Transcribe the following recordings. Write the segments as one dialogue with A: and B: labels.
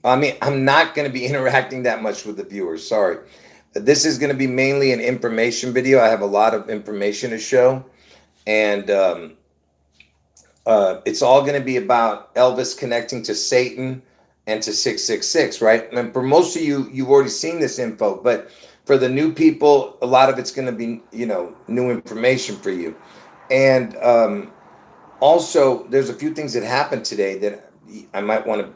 A: I mean, I'm not going to be interacting that much with the viewers. Sorry. This is going to be mainly an information video. I have a lot of information to show. And it's all going to be about Elvis connecting to Satan and to 666, right? And for most of you, you've already seen this info. But for the new people, a lot of it's going to be, new information for you. And also, there's a few things that happened today that I might want to.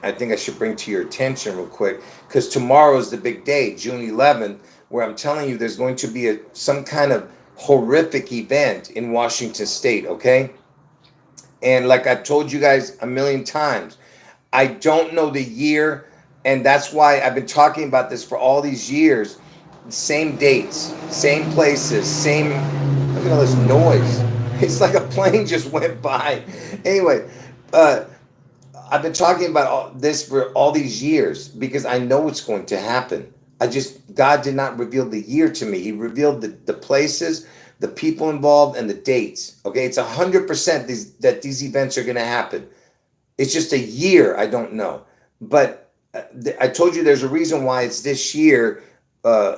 A: I think I should bring to your attention real quick, because tomorrow is the big day, June 11th, where I'm telling you there's going to be some kind of horrific event in Washington State. Okay, and like I've told you guys a million times, I don't know the year, and that's why I've been talking about this for all these years. Same dates, same places, same. Look at all this noise. It's like a plane just went by. Anyway, uh, I've been talking about all this for all these years because I know it's going to happen. God did not reveal the year to me. He revealed the places, the people involved, and the dates. Okay, it's 100% that these events are going to happen. It's just a year I don't know. But I told you there's a reason why it's this year uh,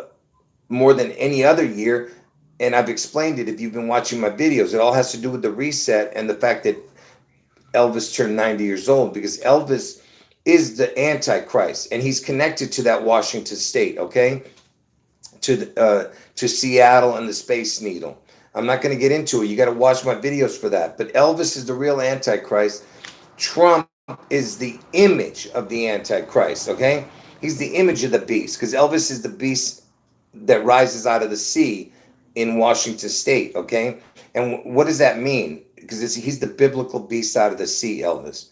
A: more than any other year. And I've explained it if you've been watching my videos. It all has to do with the reset and the fact that Elvis turned 90 years old, because Elvis is the Antichrist and he's connected to that Washington State, okay? To Seattle and the Space Needle. I'm not going to get into it. You got to watch my videos for that. But Elvis is the real Antichrist. Trump is the image of the Antichrist, okay? He's the image of the beast, because Elvis is the beast that rises out of the sea in Washington State, okay? And what does that mean? Because he's the biblical beast out of the sea, Elvis.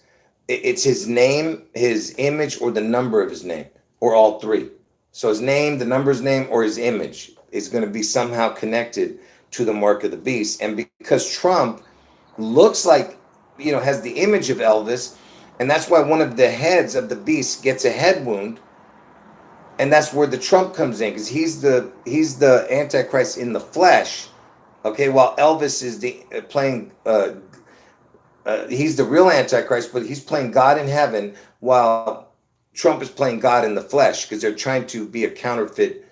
A: It's his name, his image, or the number of his name, or all three. So his name, the number of his name, or his image is going to be somehow connected to the mark of the beast. And because Trump looks like, has the image of Elvis, and that's why one of the heads of the beast gets a head wound, and that's where the Trump comes in, because he's the Antichrist in the flesh. Okay, while Elvis is the playing, he's the real Antichrist, but he's playing God in heaven, while Trump is playing God in the flesh, because they're trying to be a counterfeit.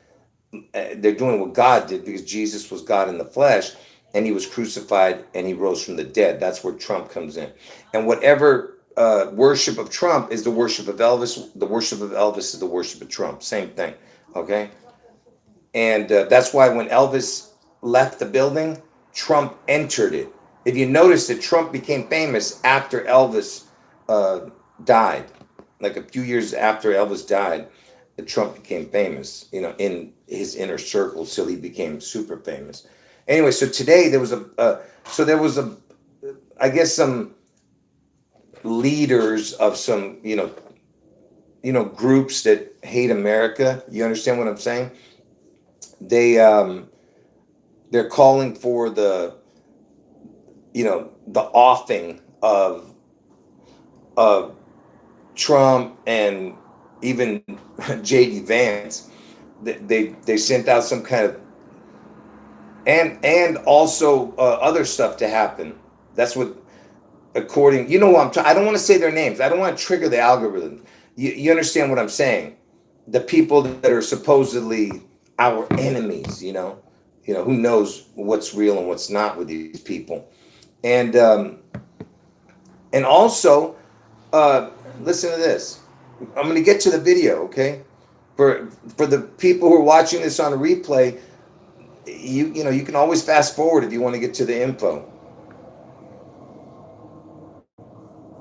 A: They're doing what God did, because Jesus was God in the flesh, and he was crucified and he rose from the dead. That's where Trump comes in. And whatever worship of Trump is the worship of Elvis. The worship of Elvis is the worship of Trump. Same thing. Okay. And that's why when Elvis left the building, Trump entered it. If you notice that Trump became famous after Elvis uh, died, like a few years after Elvis died, Trump became famous, in his inner circle, so he became super famous. Anyway, so today there was I guess some leaders of some, groups that hate America. You understand what I'm saying? They they're calling for the offing of Trump and even JD Vance. They sent out some kind of, and also other stuff to happen. That's what, according, I don't want to say their names. I don't want to trigger the algorithm. You understand what I'm saying? The people that are supposedly our enemies. Who knows what's real and what's not with these people. And also, listen to this. I'm going to get to the video, okay? For the people who are watching this on a replay, you can always fast forward if you want to get to the info.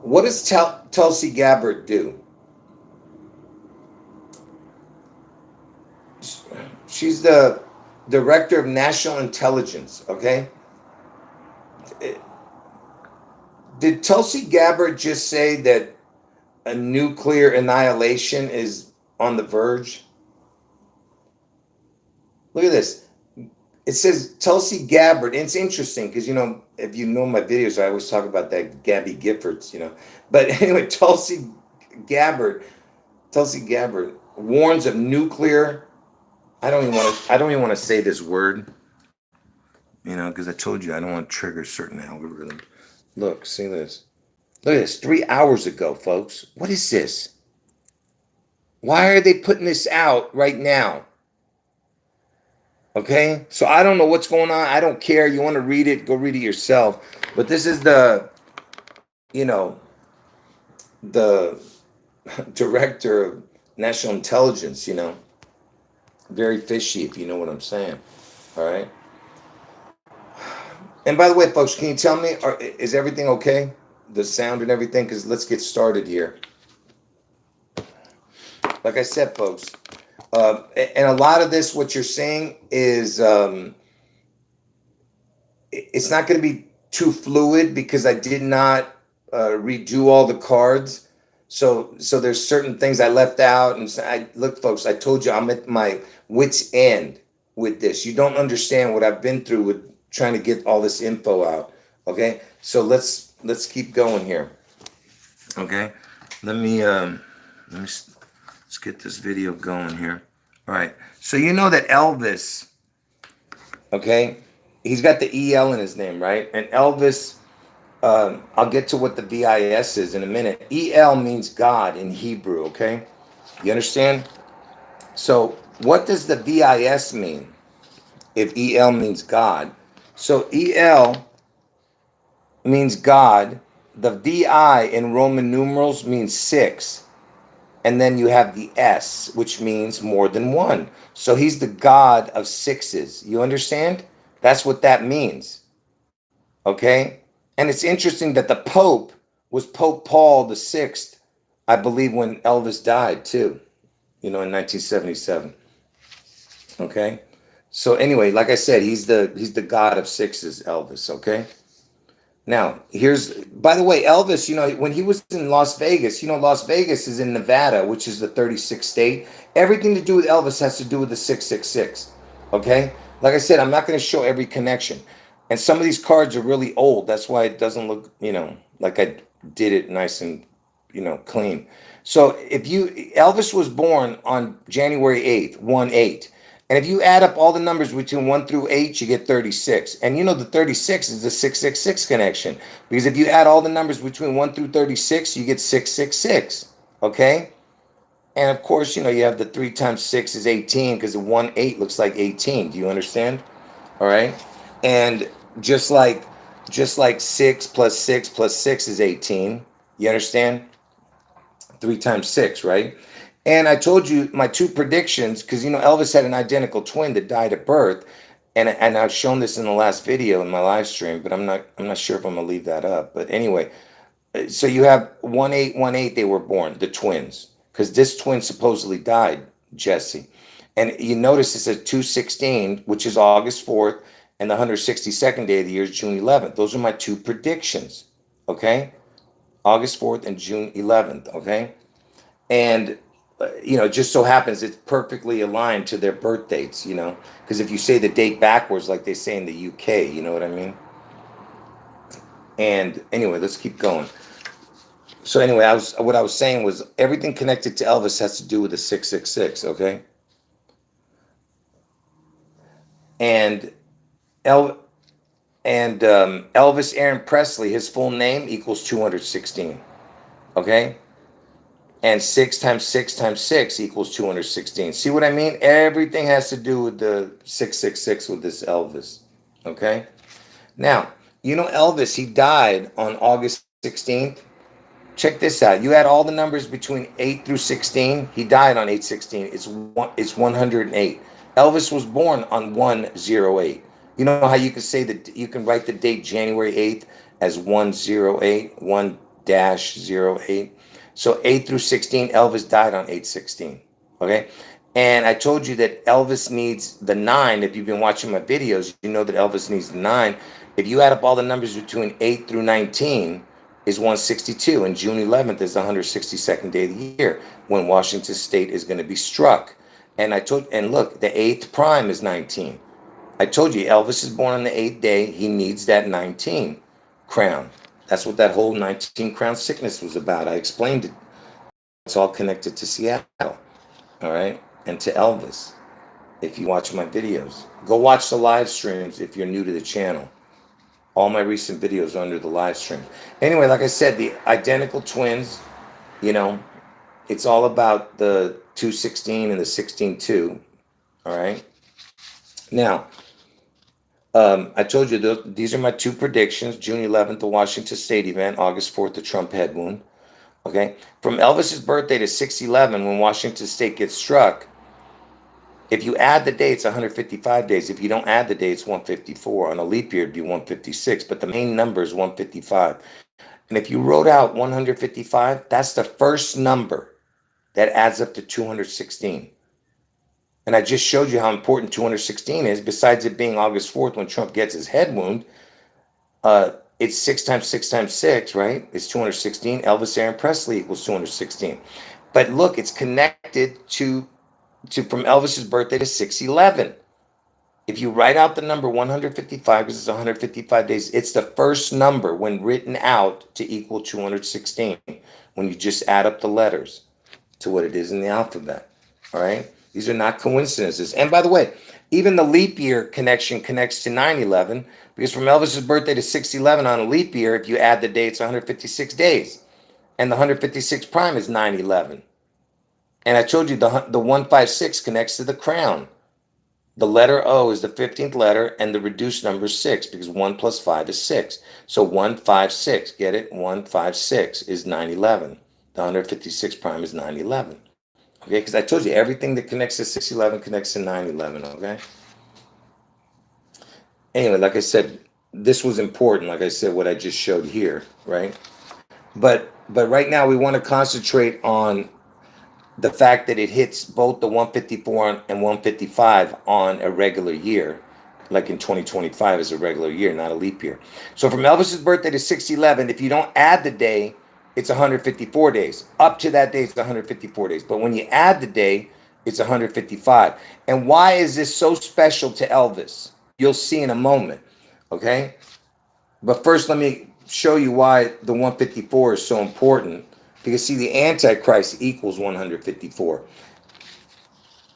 A: What does Tulsi Gabbard do? She's the director of national intelligence, okay? Did Tulsi Gabbard just say that a nuclear annihilation is on the verge? Look at this. It says Tulsi Gabbard. And it's interesting because, if you know my videos, I always talk about that Gabby Giffords, But anyway, Tulsi Gabbard warns of nuclear. I don't even want to say this word, because I told you I don't want to trigger certain algorithms. Look, see this. Look at this. 3 hours ago, folks. What is this? Why are they putting this out right now? Okay, so I don't know what's going on. I don't care. You want to read it, go read it yourself. But this is the, you know, the director of national intelligence, very fishy, if you know what I'm saying. All right. And by the way, folks, can you tell me, is everything okay? The sound and everything? Because let's get started here. Like I said, folks, and a lot of this, what you're saying is, it's not going to be too fluid because I did not redo all the cards. So there's certain things I left out. And look, folks, I told you I'm at my wit's end with this. You don't understand what I've been through with trying to get all this info out. Okay, so let's keep going here. Okay, let's get this video going here. All right, so you know that Elvis, okay, he's got the EL in his name, right? And Elvis, I'll get to what the VIS is in a minute. EL means God in Hebrew, okay? You understand? So what does the VIS mean if EL means God? So EL means God. The VI in Roman numerals means 6. And then you have the S, which means more than one. So he's the God of 6s. You understand? That's what that means. Okay? And it's interesting that the Pope was Pope Paul the Sixth, I believe, when Elvis died too, in 1977. Okay? So anyway, like I said, he's the God of 6s, Elvis, okay? Now, by the way, Elvis, when he was in Las Vegas, Las Vegas is in Nevada, which is the 36th state. Everything to do with Elvis has to do with the 666. Okay? Like I said, I'm not going to show every connection. And some of these cards are really old. That's why it doesn't look, like I did it nice and, clean. So Elvis was born on January 8th, 1/8. And if you add up all the numbers between 1 through 8, you get 36. And the 36 is the 666 connection. Because if you add all the numbers between 1 through 36, you get 666. Okay? And of course, you have the 3 times 6 is 18 because the 1/8 looks like 18. Do you understand? All right? And just like 6 plus 6 plus 6 is 18. You understand? 3 times 6, right? And I told you my 2 predictions because Elvis had an identical twin that died at birth, and I've shown this in the last video in my live stream, but I'm not sure if I'm gonna leave that up. But anyway, so you have 1/8 they were born, the twins, because this twin supposedly died, Jesse. And you notice it's a 2/16, which is August 4th, and the 162nd day of the year is June 11th. Those are my 2 predictions. Okay, August 4th and June 11th. Okay, and it just so happens it's perfectly aligned to their birth dates, because if you say the date backwards, like they say in the UK, you know what I mean? And anyway, let's keep going. So anyway, what I was saying was everything connected to Elvis has to do with the 666, okay? And Elvis Aaron Presley, his full name equals 216, okay? And 6 times 6 times 6 equals 216. See what I mean? Everything has to do with the 666 with this Elvis. Okay? Now, Elvis, he died on August 16th. Check this out. You add all the numbers between 8 through 16. He died on 8/16. It's 108. Elvis was born on 1/08. You know how you can say that you can write the date January 8th as 1/08, 1-08. So 8 through 16, Elvis died on 8/16. Okay? And I told you that Elvis needs the 9. If you've been watching my videos, you know that Elvis needs the 9. If you add up all the numbers between 8 through 19 is 162. And June 11th is the 162nd day of the year when Washington State is going to be struck. And look, the 8th prime is 19. I told you Elvis is born on the 8th day. He needs that 19 crown. That's what that whole 19 crown sickness was about. I explained it. It's all connected to Seattle, all right, and to Elvis. If you watch my videos, go watch the live streams if you're new to the channel. All my recent videos are under the live stream. Anyway, like I said, the identical twins, it's all about the 216 and the 16-2. All right. Now, I told you these are my two predictions. June 11th, the Washington State event. August 4th, the Trump head wound. Okay. From Elvis's birthday to 6/11, when Washington State gets struck, if you add the dates, 155 days. If you don't add the dates, 154. On a leap year, it'd be 156. But the main number is 155. And if you wrote out 155, that's the first number that adds up to 216. And I just showed you how important 216 is. Besides it being August 4th when Trump gets his head wound, it's 6 times 6 times 6, right? It's 216. Elvis Aaron Presley equals 216. But look, it's connected to from Elvis's birthday to 6/11. If you write out the number 155, because it's 155 days, it's the first number when written out to equal 216, when you just add up the letters to what it is in the alphabet. All right? These are not coincidences. And by the way, even the leap year connection connects to 9/11, because from Elvis's birthday to 6/11 on a leap year, if you add the dates, 156 days. And the 156 prime is 9/11. And I told you the 156 connects to the crown. The letter O is the 15th letter, and the reduced number is 6, because 1 plus 5 is 6. So 156, get it? 156 is 9/11. The 156 prime is 9/11. Okay, because I told you everything that connects to 6/11 connects to 9/11, okay? Anyway, like I said, this was important, like I said, what I just showed here, right? But right now we want to concentrate on the fact that it hits both the 154 and 155 on a regular year, like in 2025 is a regular year, not a leap year. So from Elvis's birthday to 6/11, if you don't add the day, it's 154 days. Up to that day, it's 154 days. But when you add the day, it's 155. And why is this so special to Elvis? You'll see in a moment, okay? But first, let me show you why the 154 is so important. Because see, the Antichrist equals 154.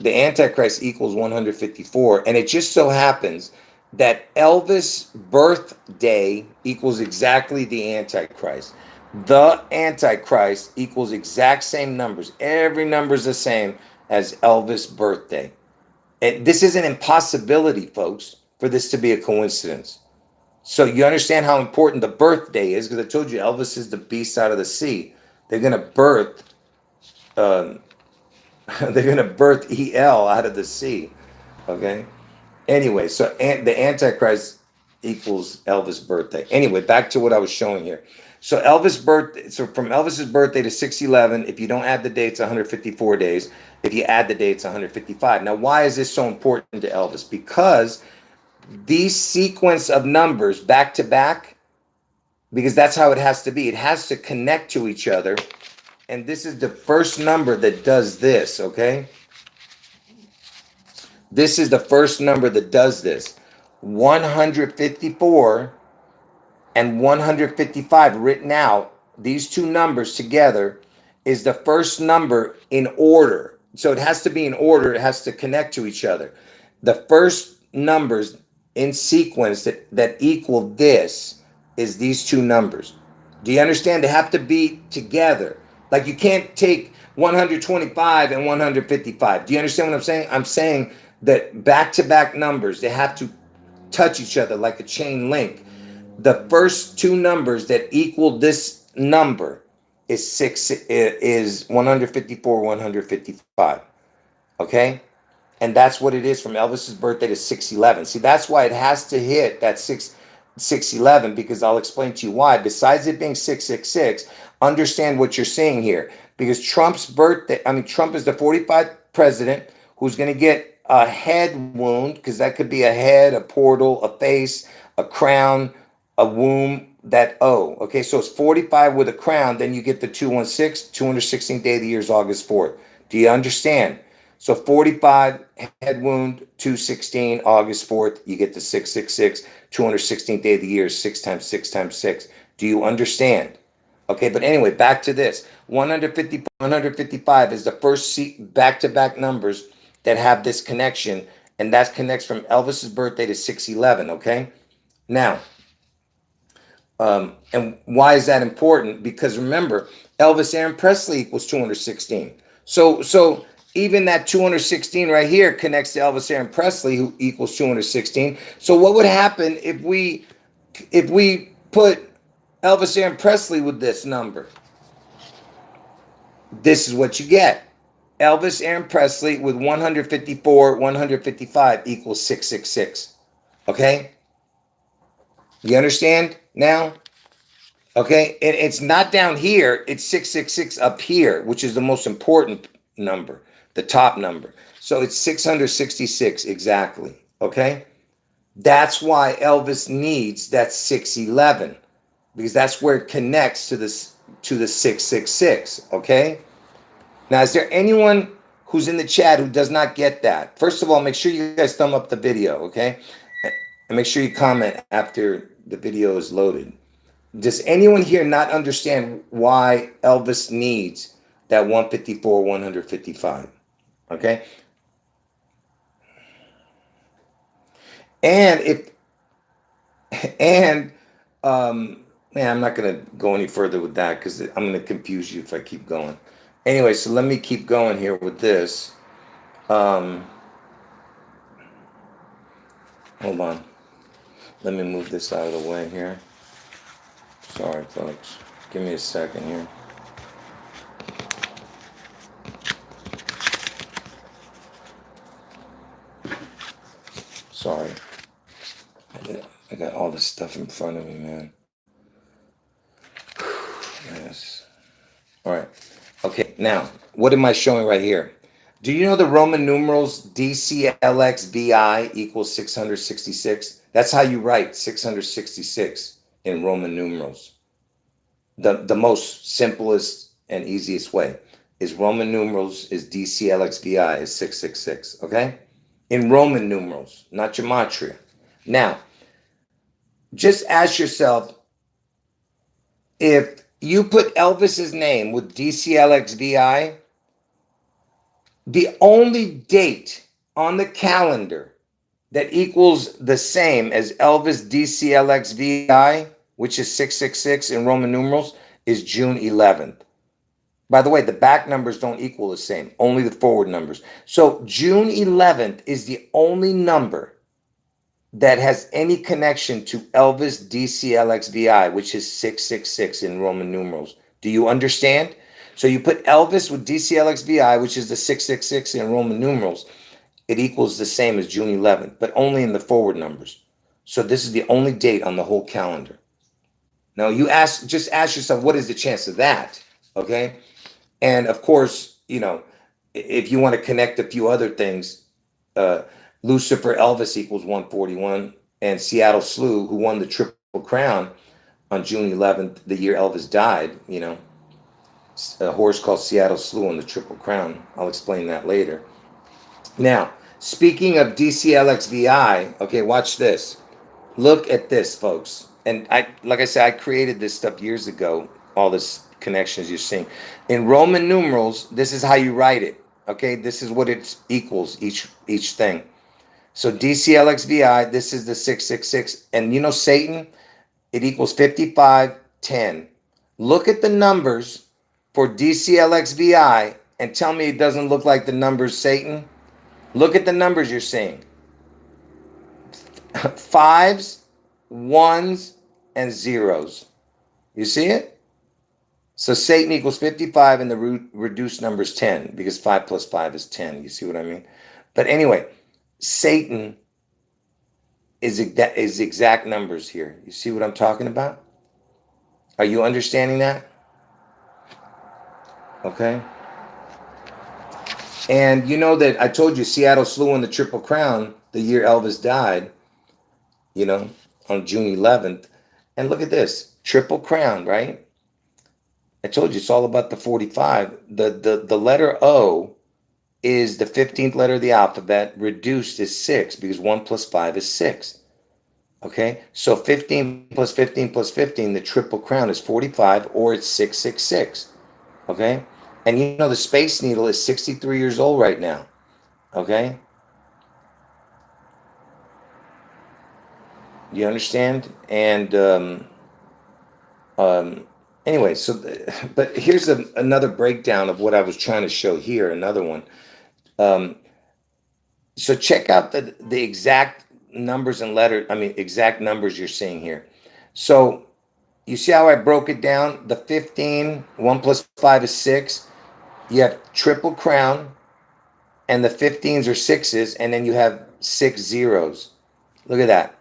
A: The Antichrist equals 154. And it just so happens that Elvis' birthday equals exactly the Antichrist. The Antichrist equals exact same numbers. Every number is the same as Elvis' birthday. And this is an impossibility, folks, for this to be a coincidence. So you understand how important the birthday is, because I told you Elvis is the beast out of the sea. They're gonna birth, they're gonna birth El out of the sea. Okay. Anyway, so the Antichrist equals Elvis' birthday. Anyway, back to what I was showing here. So Elvis' birthday. So from Elvis's birthday to 6/11, if you don't add the dates, 154 days. If you add the dates, 155. Now, why is this so important to Elvis? Because these sequence of numbers back to back, because that's how it has to be. It has to connect to each other. And this is the first number that does this, okay? This is the first number that does this. 154 and 155 written out, these two numbers together, is the first number in order. So it has to be in order. It has to connect to each other. The first numbers in sequence that equal this is these two numbers. Do you understand? They have to be together. Like you can't take 125 and 155. Do you understand what I'm saying? I'm saying that back-to-back numbers, they have to touch each other like a chain link. The first two numbers that equal this number is 154, 155. Okay? And that's what it is from Elvis's birthday to 6/11. See, that's why it has to hit that 6/11, because I'll explain to you why. Besides it being 666, understand what you're seeing here. Because Trump's birthday, Trump is the 45th president who's going to get a head wound, because that could be a head, a portal, a face, a crown, a womb, that O. Okay, so it's 45 with a crown, then you get the 216, 216th day of the year is August 4th. Do you understand? So 45, head wound, 216, August 4th, you get the 666, 216th day of the year, 6 times 6 times 6. Do you understand? Okay, but anyway, back to this. 150, 155 is the first back-to-back numbers that have this connection, and that connects from Elvis's birthday to 6/11, okay? Now, and why is that important? Because remember, Elvis Aaron Presley equals 216. So even that 216 right here connects to Elvis Aaron Presley, who equals 216. So what would happen if we put Elvis Aaron Presley with this number? This is what you get. Elvis Aaron Presley with 154, 155 equals 666. Okay? You understand now? Okay? And it's not down here, it's 666 up here, which is the most important number, the top number. So it's 666 exactly. Okay? That's why Elvis needs that 611, because that's where it connects to this to the 666. Okay? Now, is there anyone who's in the chat who does not get that? First of all, make sure you guys thumb up the video, okay? And make sure you comment after the video is loaded. Does anyone here not understand why Elvis needs that 154, 155? Okay? And man, I'm not going to go any further with that because I'm going to confuse you if I keep going. Anyway, so let me keep going here with this. Hold on. Let me move this out of the way here. Sorry, folks. Give me a second here. Sorry. I got all this stuff in front of me, man. Yes. All right. Okay, now, what am I showing right here? Do you know the Roman numerals DCLXVI equals 666? That's how you write 666 in Roman numerals. The most simplest and easiest way is Roman numerals is DCLXVI is 666, okay? In Roman numerals, not Gematria. Now, just ask yourself, if you put Elvis's name with DCLXVI, the only date on the calendar that equals the same as Elvis DCLXVI, which is 666 in Roman numerals, is June 11th. By the way, the back numbers don't equal the same, only the forward numbers. So June 11th is the only number that has any connection to Elvis DCLXVI, which is 666 in Roman numerals. Do you understand? So you put Elvis with DCLXVI, which is the 666 in Roman numerals, it equals the same as June 11th, but only in the forward numbers. So this is the only date on the whole calendar. Now just ask yourself, what is the chance of that? Okay. And of course, if you want to connect a few other things, Lucifer Elvis equals 141, and Seattle Slew, who won the Triple Crown on June 11th, the year Elvis died, a horse called Seattle Slew on the Triple Crown. I'll explain that later. Now, speaking of DCLXVI, okay, watch this. Look at this, folks. And like I said, I created this stuff years ago, all this connections you're seeing. In Roman numerals, this is how you write it. Okay, this is what it equals, each thing. So DCLXVI, this is the 666. And Satan, it equals 5510. Look at the numbers for DCLXVI and tell me it doesn't look like the numbers Satan. Look at the numbers you're seeing. 5s, 1s, and 0s. You see it? So Satan equals 55 and the reduced number is 10 because 5 plus 5 is 10. You see what I mean? But anyway, Satan is exact numbers here. You see what I'm talking about? Are you understanding that? Okay. And you know that I told you Seattle Slew won the Triple Crown the year Elvis died, on June 11th. And look at this, Triple Crown, right? I told you it's all about the 45. The letter O is the 15th letter of the alphabet. Reduced is 6 because 1 plus 5 is 6. Okay, so 15 plus 15 plus 15, the Triple Crown is 45, or it's 666. Okay, and the Space Needle is 63 years old right now. Okay, you understand? And anyway, but here's another breakdown of what I was trying to show here. Another one. Um, so check out the exact numbers and letters. I mean, exact numbers you're seeing here. So you see how I broke it down? The 15, 1 plus 5 is 6. You have triple crown, and the 15s are 6s, and then you have 6 zeros. Look at that.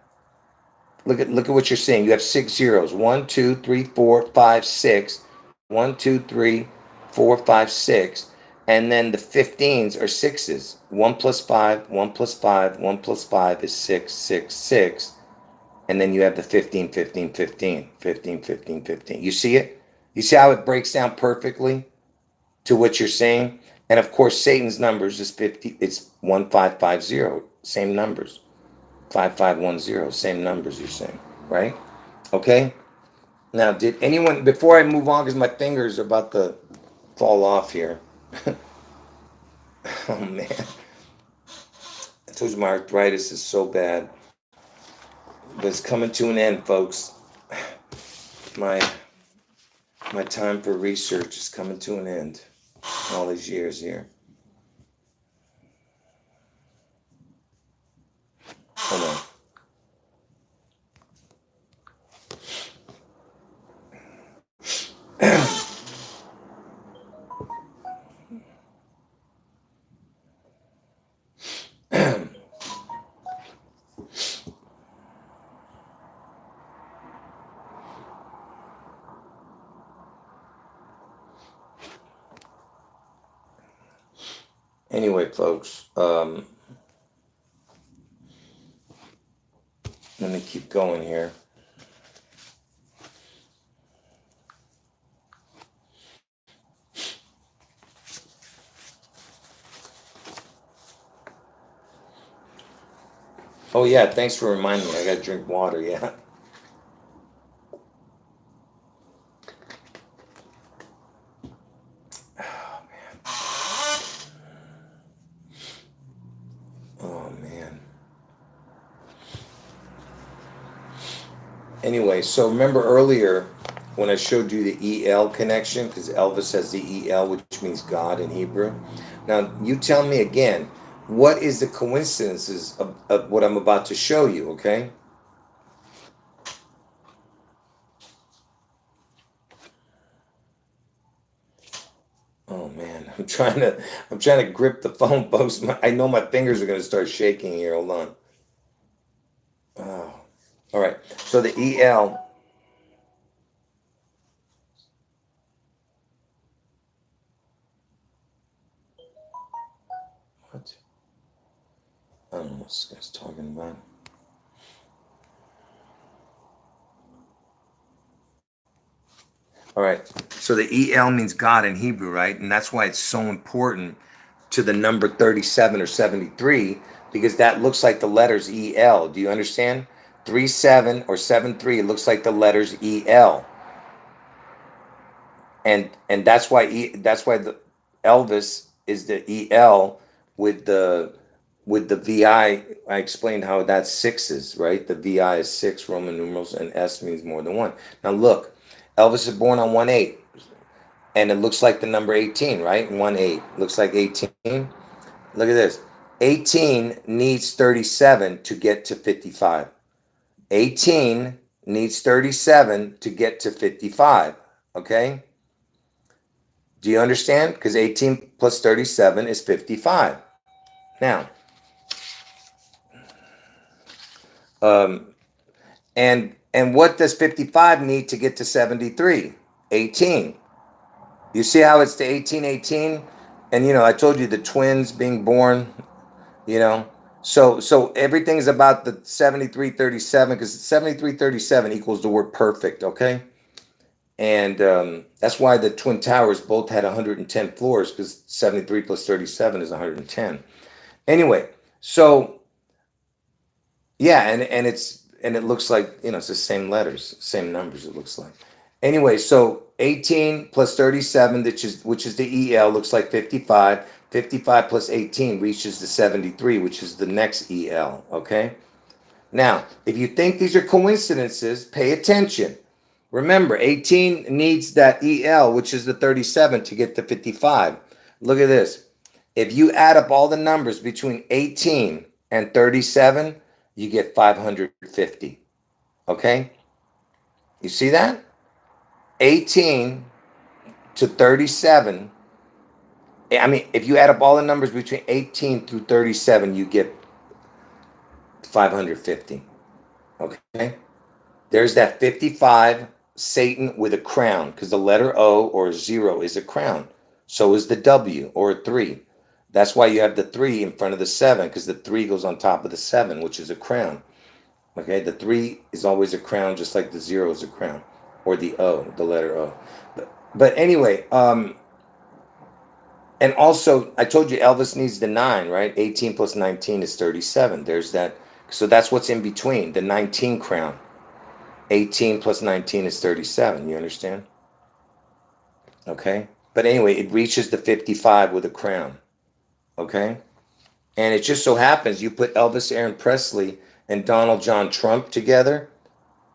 A: Look at what you're seeing. You have 6 zeros. 1, 2, 3, 4, 5, 6. 1, 2, 3, 4, 5, 6. And then the 15s are 6s. 1 plus 5, 1 plus 5, 1 plus 5 is 6, 6, 6. And then you have the 15, 15, 15, 15, 15, 15. You see it? You see how it breaks down perfectly to what you're saying? And of course, Satan's numbers is 50. It's 1550. Same numbers. 5510. Same numbers you're saying, right? Okay. Now, did anyone, before I move on, because my fingers are about to fall off here. Oh man. I told you my arthritis is so bad. But it's coming to an end, folks. My time for research is coming to an end. All these years here. Hold on. Anyway, folks, let me keep going here. Oh yeah, thanks for reminding me. I gotta drink water, yeah. Oh man. Anyway, so remember earlier when I showed you the EL connection, because Elvis has the EL, which means God in Hebrew. Now, you tell me again, what is the coincidences of what I'm about to show you, okay? Oh man, I'm trying to grip the phone post. I know my fingers are gonna start shaking here. Hold on. Oh, all right. So the EL. What? I don't know what this guy's talking about. All right. So the EL means God in Hebrew, right? And that's why it's so important to the number 37 or 73, because that looks like the letters EL. Do you understand? 37 or 73, it looks like the letters EL. And that's why the Elvis is the EL with the VI. I explained how that's sixes, right? The VI is 6 Roman numerals, and S means more than one. Now look, Elvis is born on 1/8, and it looks like the number 18, right? 1/8 looks like 18. Look at this. 18 needs 37 to get to 55. 18 needs 37 to get to 55. Okay? Do you understand? Because 18 plus 37 is 55. Now, and what does 55 need to get to 73? 18. You see how it's the 18, 18? And I told you the twins being born, you know. So everything is about the 7337, because 7337 equals the word perfect, okay? And that's why the Twin Towers both had 110 floors, because 73 plus 37 is 110. Anyway, so yeah, and it looks like, it's the same letters, same numbers, it looks like. Anyway, so 18 plus 37, which is the EL, looks like 55. 55 plus 18 reaches the 73, which is the next EL, okay? Now, if you think these are coincidences, pay attention. Remember, 18 needs that EL, which is the 37, to get to 55. Look at this. If you add up all the numbers between 18 and 37, you get 550. Okay? You see that? 18 to 37. I mean, if you add up all the numbers between 18 through 37, you get 550. Okay? There's that 55, Satan with a crown, because the letter O or 0 is a crown. So is the W or a 3. That's why you have the 3 in front of the 7, because the 3 goes on top of the 7, which is a crown. Okay, the 3 is always a crown, just like the 0 is a crown, or the O, the letter O. But anyway, and also I told you Elvis needs the 9, right? 18 plus 19 is 37. There's that. So that's what's in between, the 19 crown. 18 plus 19 is 37. You understand? Okay. But anyway, it reaches the 55 with a crown. Okay. And it just so happens you put Elvis Aaron Presley and Donald John Trump together.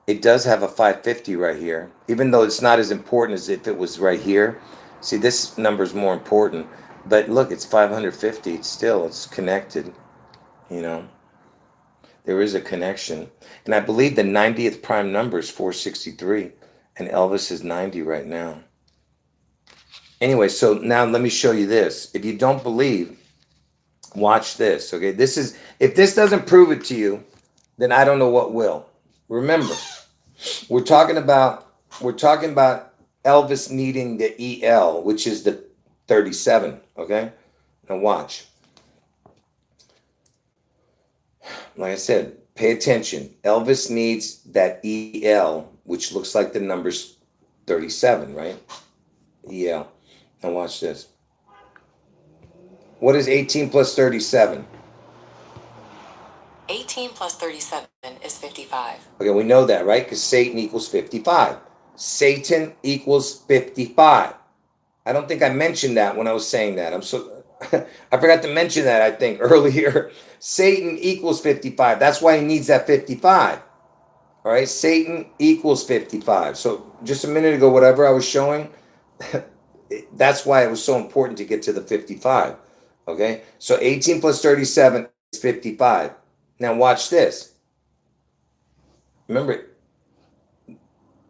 A: It does have a 550 right here, even though it's not as important as if it was right here. See, this number is more important. But look, it's 550. It's connected, you know. There is a connection. And I believe the 90th prime number is 463. And Elvis is 90 right now. Anyway, so now let me show you this. If you don't believe, watch this. Okay, this is, if this doesn't prove it to you, then I don't know what will. Remember, we're talking about Elvis needing the EL, which is the 37. Okay, now watch. Like I said, pay attention. Elvis needs that EL, which looks like the number's 37, right? EL. Now watch this. What is 18 plus 37?
B: 18 plus 37 is 55.
A: Okay, we know that, right? Because Satan equals 55. Satan equals 55. I don't think I mentioned that when I was saying that. I forgot to mention that, I think, earlier. Satan equals 55. That's why he needs that 55. All right, Satan equals 55. So just a minute ago, whatever I was showing, that's why it was so important to get to the 55. Okay, so 18 plus 37 is 55. Now watch this. Remember,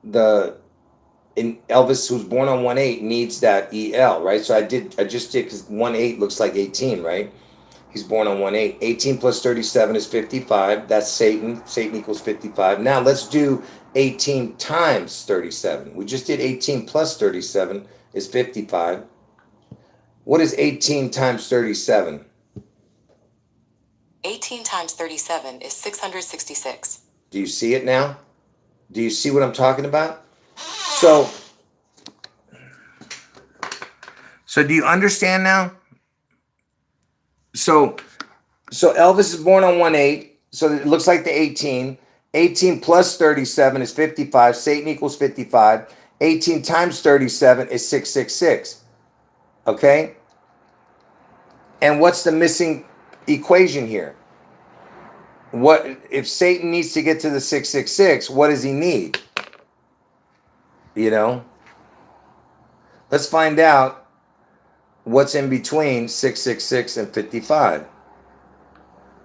A: Elvis, who's born on 1/8, needs that EL, right? So I just did, because 1/8 looks like 18, right? He's born on 1/8. 18 plus 37 is 55. That's Satan. Satan equals 55. Now let's do 18 times 37. We just did 18 plus 37 is 55. What is 18 times 37?
B: 18 times 37 is 666.
A: Do you see it now? Do you see what I'm talking about? So do you understand now? So Elvis is born on 1/8. So it looks like the 18. 18 plus 37 is 55. Satan equals 55. 18 times 37 is 666. Okay? And what's the missing equation here? What if Satan needs to get to the 666? What does he need? You know? Let's find out what's in between 666 and 55.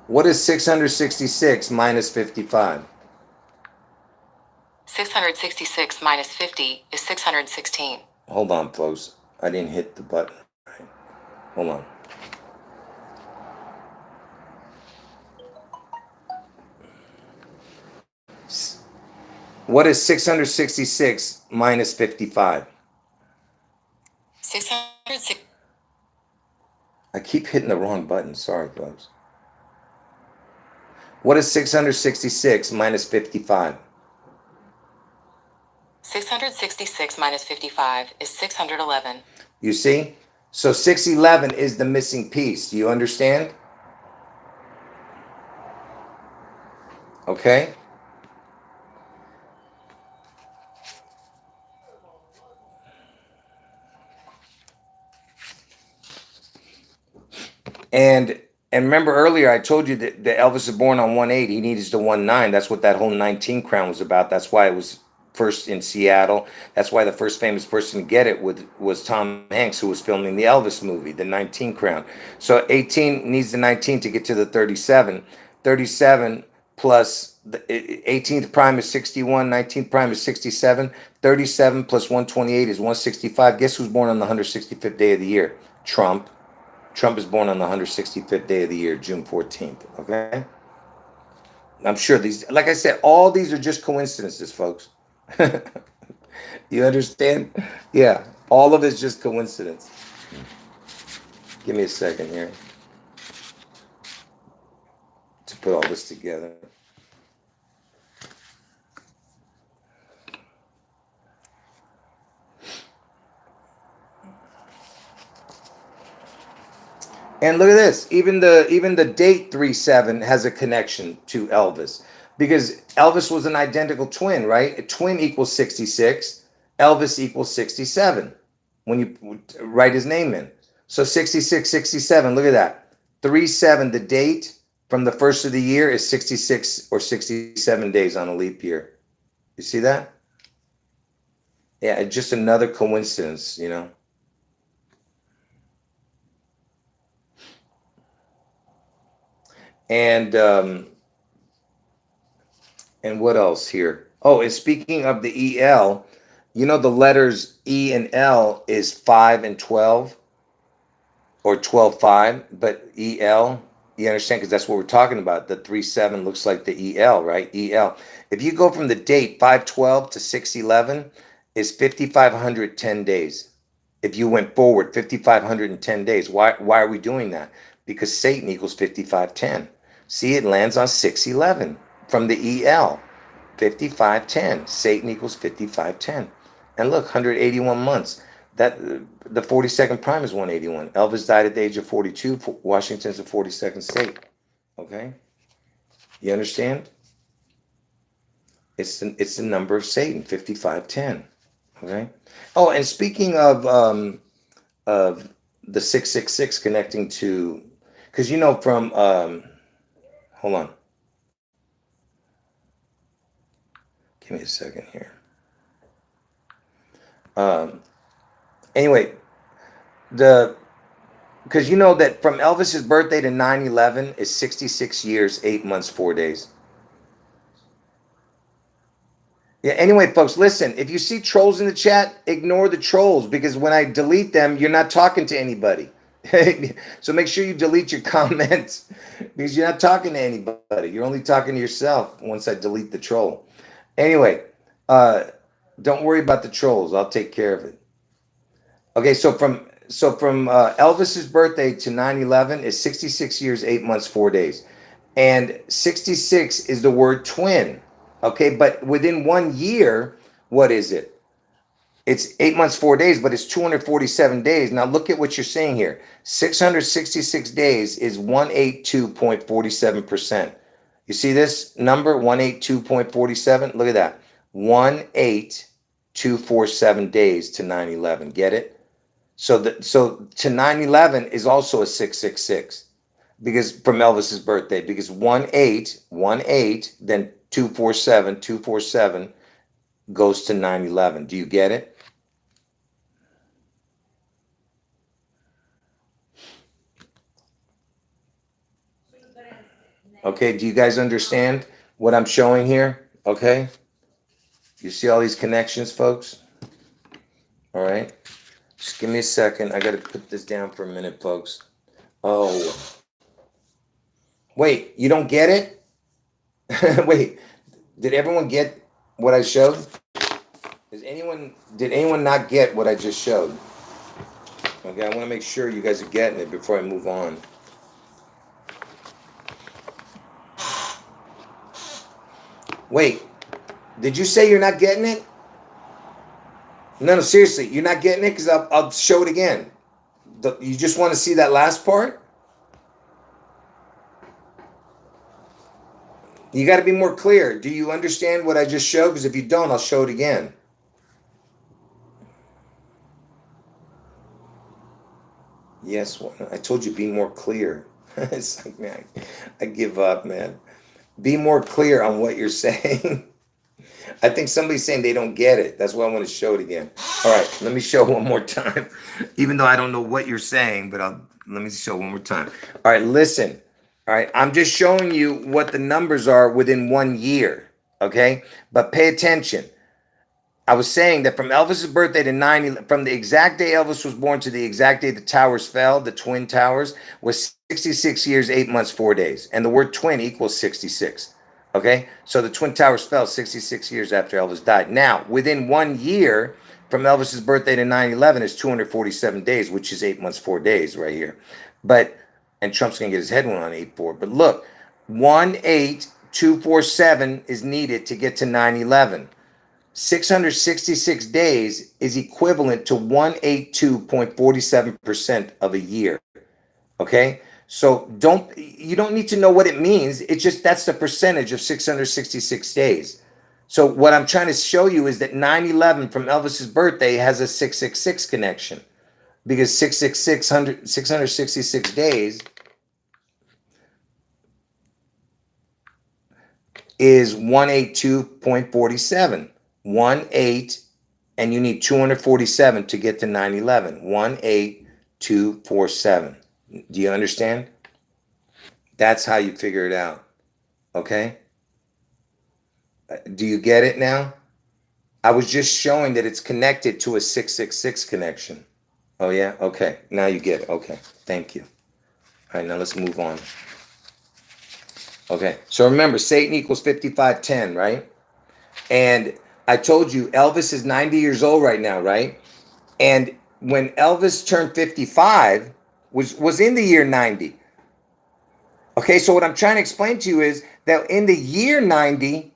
A: What is 666 minus 55?
B: 666 minus 50 is 616.
A: Hold on, folks. I didn't hit the button. Right. Hold on. What is 666 minus 55?
B: 606.
A: I keep hitting the wrong button. Sorry, folks. What is 666 minus 55?
B: 666 minus 55 is 611.
A: You see? So 611 is the missing piece. Do you understand? Okay? And remember earlier I told you that Elvis was born on 1/8. He needs the 19. That's what that whole 19 crown was about. That's why it was first in Seattle. That's why the first famous person to get it was Tom Hanks, who was filming the Elvis movie, the 19 crown. So 18 needs the 19 to get to the 37. 37 plus the 18th prime is 61, 19th prime is 67. 37 plus 128 is 165. Guess who's born on the 165th day of the year? Trump. Trump is born on the 165th day of the year, June 14th. Okay? I'm sure these, like I said, all these are just coincidences, folks. You understand? Yeah, all of it's just coincidence. Give me a second here to put all this together. And look at this. Even the date 37 has a connection to Elvis, because Elvis was an identical twin, right? A twin equals 66. Elvis equals 67 when you write his name in. So 66, 67. Look at that. 37. The date from the first of the year is 66 or 67 days on a leap year. You see that? Yeah, just another coincidence, you know. And what else here? Oh, and speaking of the EL, you know the letters E and L is 5 and 12 or 12 5, but EL, you understand? Because that's what we're talking about. The 3 7 looks like the EL, right? EL. If you go from the date 512 to 611, is 5,510 days. If you went forward 5,510 days, why are we doing that? Because Satan equals 5,510. See, it lands on 611 from the EL. 5,510. Satan equals 5,510. And look, 181 months. That the 42nd prime is 181. Elvis died at the age of 42. Washington's the 42nd state. Okay? You understand? It's the number of Satan, 5,510. Okay? Oh, and speaking of the 666 connecting to, because you know from hold on. Give me a second here. Anyway, because you know that from Elvis's birthday to 9/11 is 66 years, 8 months, 4 days. Yeah, anyway, folks, listen, if you see trolls in the chat, ignore the trolls, because when I delete them, you're not talking to anybody. So make sure you delete your comments, because you're not talking to anybody. You're only talking to yourself once I delete the troll. Anyway, don't worry about the trolls. I'll take care of it. Okay, so from Elvis's birthday to 9/11 is 66 years, 8 months, 4 days. And 66 is the word twin. Okay, but within 1 year, what is it? It's 8 months, 4 days, but it's 247 days. Now look at what you're saying here. 666 days is 182.47%. You see this number, 182.47? Look at that. 18247 days to 9/11. Get it? So to 9/11 is also a 666, because from Elvis's birthday, because 18, then 247 goes to 9/11. Do you get it? Okay, do you guys understand what I'm showing here? Okay, you see all these connections, folks? All right, just give me a second. I got to put this down for a minute, folks. Oh, wait, you don't get it? Wait, did everyone get what I showed? Did anyone not get what I just showed? Okay, I want to make sure you guys are getting it before I move on. Wait, did you say you're not getting it? No, seriously, you're not getting it, because I'll show it again. You just want to see that last part? You got to be more clear. Do you understand what I just showed? Because if you don't, I'll show it again. Yes, I told you, be more clear. It's like, man, I give up, man. Be more clear on what you're saying. I think somebody's saying they don't get it. That's why I want to show it again. All right, let me show one more time. Even though I don't know what you're saying, but let me show one more time. All right, listen. All right, I'm just showing you what the numbers are within 1 year. Okay, but pay attention. I was saying that from Elvis's birthday to from the exact day Elvis was born to the exact day the towers fell, the Twin Towers, was 66 years, 8 months, 4 days. And the word twin equals 66. Okay? So the Twin Towers fell 66 years after Elvis died. Now, within 1 year from Elvis's birthday to 9/11 is 247 days, which is 8 months, 4 days right here. But, and Trump's going to get his head one on 8-4. But look, 18247 is needed to get to 9/11. 666 days is equivalent to 182.47% of a year. Okay? So you don't need to know what it means. It's just that's the percentage of 666 days. So what I'm trying to show you is that 9/11 from Elvis's birthday has a 666 connection because 666 days is 182.47. 18, and you need 247 to get to 9/11. 18247. Do you understand? That's how you figure it out. Okay? Do you get it now? I was just showing that it's connected to a 666 connection. Oh, yeah? Okay. Now you get it. Okay. Thank you. All right, now let's move on. Okay. So remember, Satan equals 5510, right? And I told you Elvis is 90 years old right now, right? And when Elvis turned 55 was in the year 90. Okay, so what I'm trying to explain to you is that in the year 90,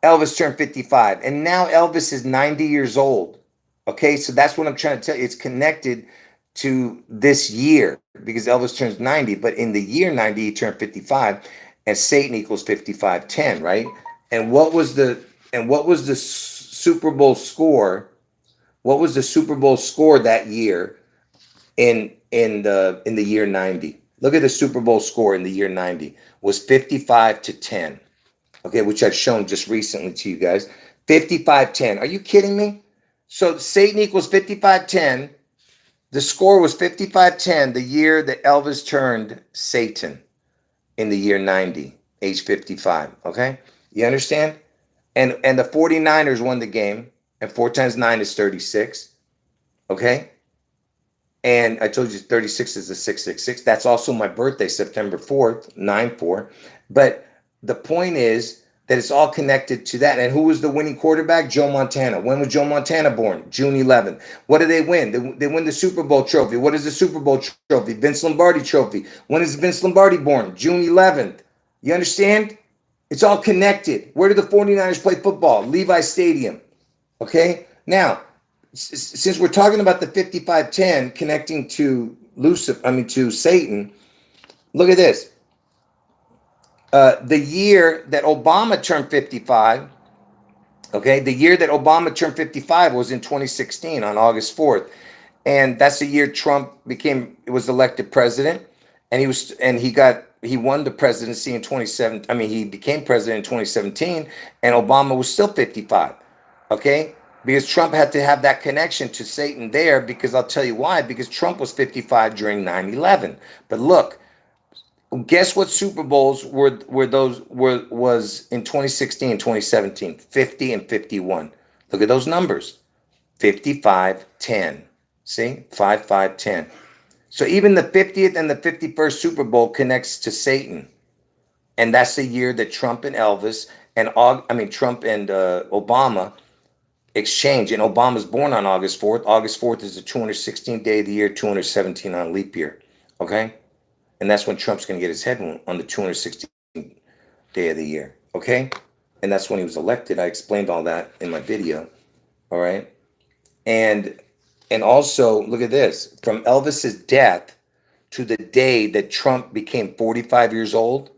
A: Elvis turned 55, and now Elvis is 90 years old. Okay, so that's what I'm trying to tell you. It's connected to this year because Elvis turns 90, but in the year 90, he turned 55, and Satan equals 5510, right? And what was the Super Bowl score? What was the Super Bowl score that year in the year 90? Look at the Super Bowl score in the year 90 was 55-10. Okay, which I've shown just recently to you guys. 55-10. Are you kidding me? So Satan equals 55-10. The score was 55-10 the year that Elvis turned Satan in the year 90, age 55. Okay? You understand? And the 49ers won the game. And 4 times 9 is 36. Okay? And I told you 36 is a 666. That's also my birthday, September 4th, 9-4. But the point is that it's all connected to that. And who was the winning quarterback? Joe Montana. When was Joe Montana born? June 11th. What did they win? They win the Super Bowl trophy. What is the Super Bowl trophy? Vince Lombardi trophy. When is Vince Lombardi born? June 11th. You understand? It's all connected. Where do the 49ers play football? Levi Stadium. Okay? Now, since we're talking about the 5510 connecting to to Satan, look at this. The year that Obama turned 55, okay, the year that Obama turned 55 was in 2016 on August 4th. And that's the year Trump was elected president. And he won the presidency in 2017. He became president in 2017, and Obama was still 55. Okay? Because Trump had to have that connection to Satan there, because I'll tell you why. Because Trump was 55 during 9/11. But look, guess what Super Bowls was in 2016 and 2017? 50 and 51. Look at those numbers. 55-10. See? 5-5-10. So even the 50th and the 51st Super Bowl connects to Satan. And that's the year that Trump and Obama exchange. And Obama's born on August 4th. August 4th is the 216th day of the year, 217 on leap year. Okay? And that's when Trump's going to get his head on the 216th day of the year. Okay? And that's when he was elected. I explained all that in my video. All right? And also, look at this. From Elvis's death to the day that Trump became 45 years old,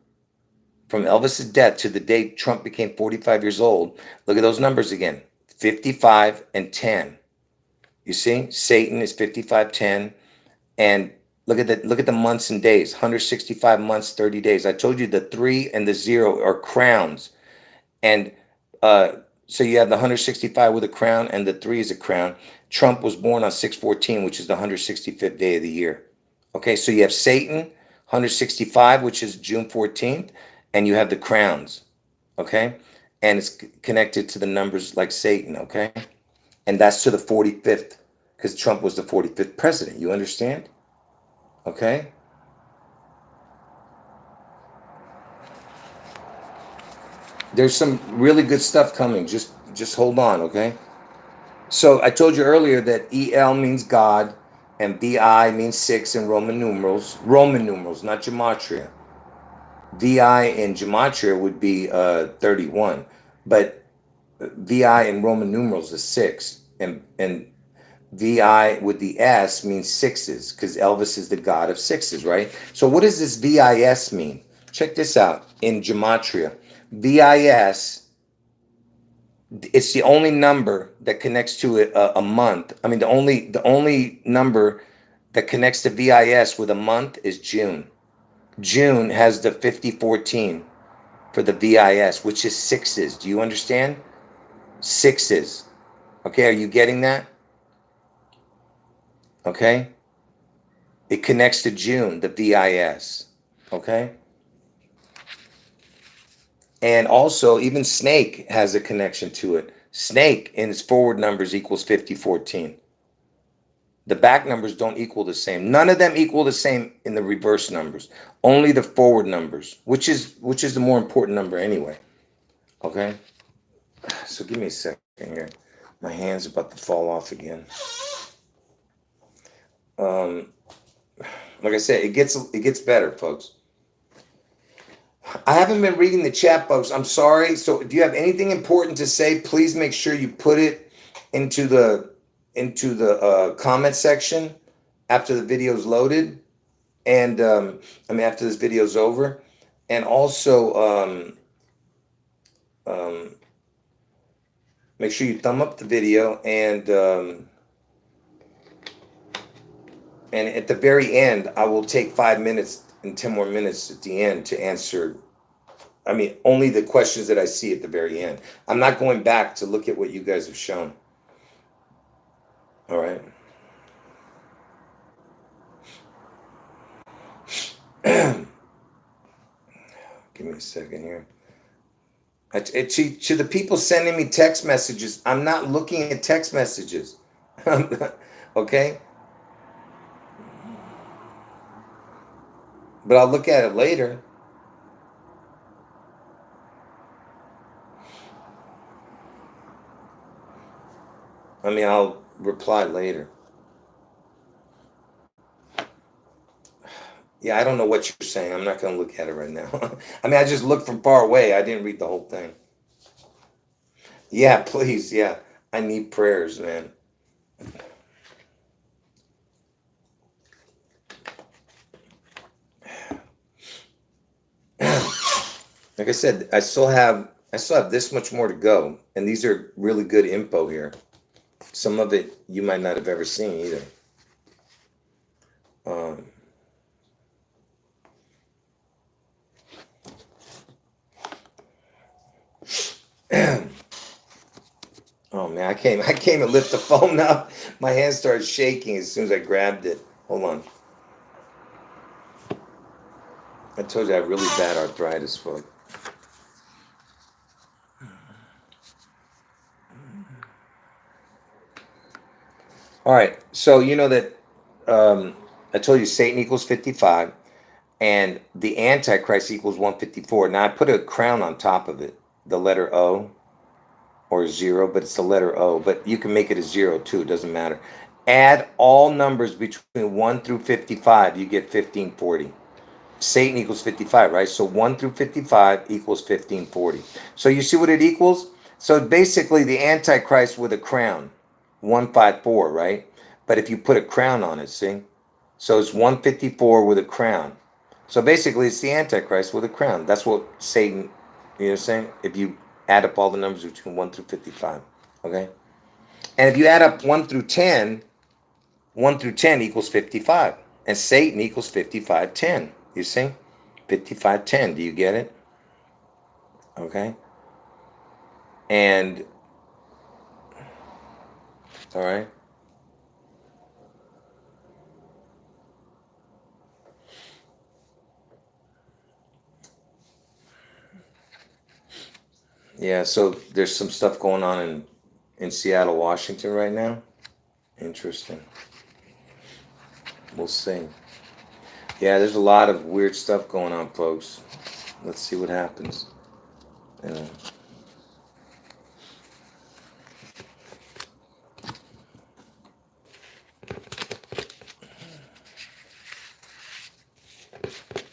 A: from Elvis's death to the day Trump became 45 years old, look at those numbers again. 55 and 10. You see? Satan is 55-10. And look at the months and days. 165 months, 30 days. I told you the 3 and the 0 are crowns. And So you have the 165 with a crown, and the 3 is a crown. Trump was born on 6/14, which is the 165th day of the year. Okay, so you have Satan, 165, which is June 14th, and you have the crowns. Okay, and it's connected to the numbers like Satan. Okay, and that's to the 45th, because Trump was the 45th president. You understand? Okay. There's some really good stuff coming. Just hold on, okay? So I told you earlier that EL means God and VI means 6 in Roman numerals. Roman numerals, not Gematria. VI in Gematria would be 31, but VI in Roman numerals is 6, and VI with the S means sixes, because Elvis is the god of sixes, right? So what does this VIS mean? Check this out in Gematria. VIS, it's the only number that connects to a month. I mean, the only number that connects to VIS with a month is June. June has the 5014 for the VIS, which is sixes. Do you understand? Sixes. Okay, are you getting that? Okay. It connects to June, the VIS. Okay. And also, even snake has a connection to it. Snake in its forward numbers equals 5014. The back numbers don't equal the same. None of them equal the same in the reverse numbers. Only the forward numbers, which is the more important number anyway. Okay? So give me a second here. My hand's about to fall off again. Like I said, it gets better, folks. I haven't been reading the chat, folks. I'm sorry. So if you have anything important to say, please make sure you put it into the comment section after the video's loaded, and after this video's over, and also make sure you thumb up the video, and at the very end, I will take 5 minutes and 10 more minutes at the end to answer. Only the questions that I see at the very end. I'm not going back to look at what you guys have shown. All right. Give me a second here. To the people sending me text messages, I'm not looking at text messages. Okay? But I'll look at it later. I'll reply later. Yeah, I don't know what you're saying. I'm not going to look at it right now. I just looked from far away. I didn't read the whole thing. Yeah, please. Yeah. I need prayers, man. Like I said, I still have this much more to go, and these are really good info here. Some of it you might not have ever seen either. Oh man, I came and lift the phone up. My hand started shaking as soon as I grabbed it. Hold on. I told you I have really bad arthritis, folks. All right, so you know that I told you Satan equals 55, and the Antichrist equals 154. Now I put a crown on top of it, the letter O or 0, but it's the letter O. But you can make it a 0 too. It doesn't matter. Add all numbers between 1 through 55. You get 1540. Satan equals 55, right? So 1 through 55 equals 1540. So you see what it equals? So basically the Antichrist with a crown, 154, right? But if you put a crown on it, see? So it's 154 with a crown. So basically it's the Antichrist with a crown. That's what Satan, you know what I'm saying? If you add up all the numbers between 1 through 55, okay? And if you add up 1 through 10, 1 through 10 equals 55. And Satan equals 5510. You see? 5510. Do you get it? Okay. And All right. Yeah, so there's some stuff going on in Seattle, Washington right now. Interesting. We'll see. Yeah, there's a lot of weird stuff going on, folks. Let's see what happens. Yeah.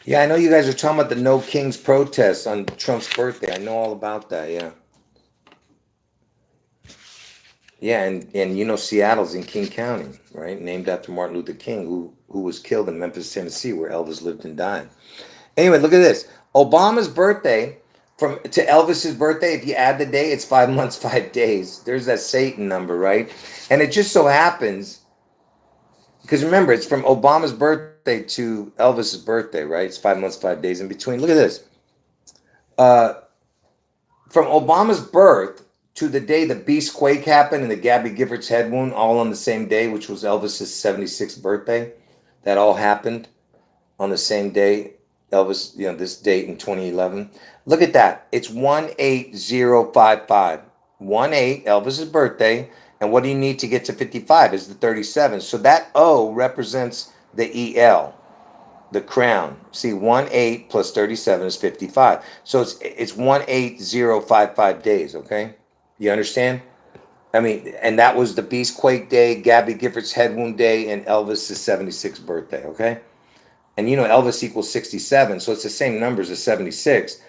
A: Yeah, I know you guys are talking about the No Kings protest on Trump's birthday. I know all about that. Yeah. Yeah, and you know Seattle's in King County, right? Named after Martin Luther King, who was killed in Memphis, Tennessee, where Elvis lived and died. Anyway, look at this. Obama's birthday from to Elvis's birthday, if you add the day, it's 5 months, 5 days. There's that Satan number, right? And it just so happens, because remember, it's from Obama's birthday to Elvis's birthday, right? It's 5 months, 5 days in between. Look at this. Uh, from Obama's birth to the day the Beast Quake happened and the Gabby Giffords head wound, all on the same day, which was Elvis's 76th birthday, that all happened on the same day. Elvis, this date in 2011. Look at that. It's 18055. 18, Elvis's birthday. And what do you need to get to 55 is the 37. So that O represents the EL, the crown. See, 18 plus 37 is 55. So it's 18055 days, okay? You understand? I mean, and that was the Beast Quake Day, Gabby Giffords head wound day, and Elvis's 76th birthday, okay? And Elvis equals 67, so it's the same numbers as 76.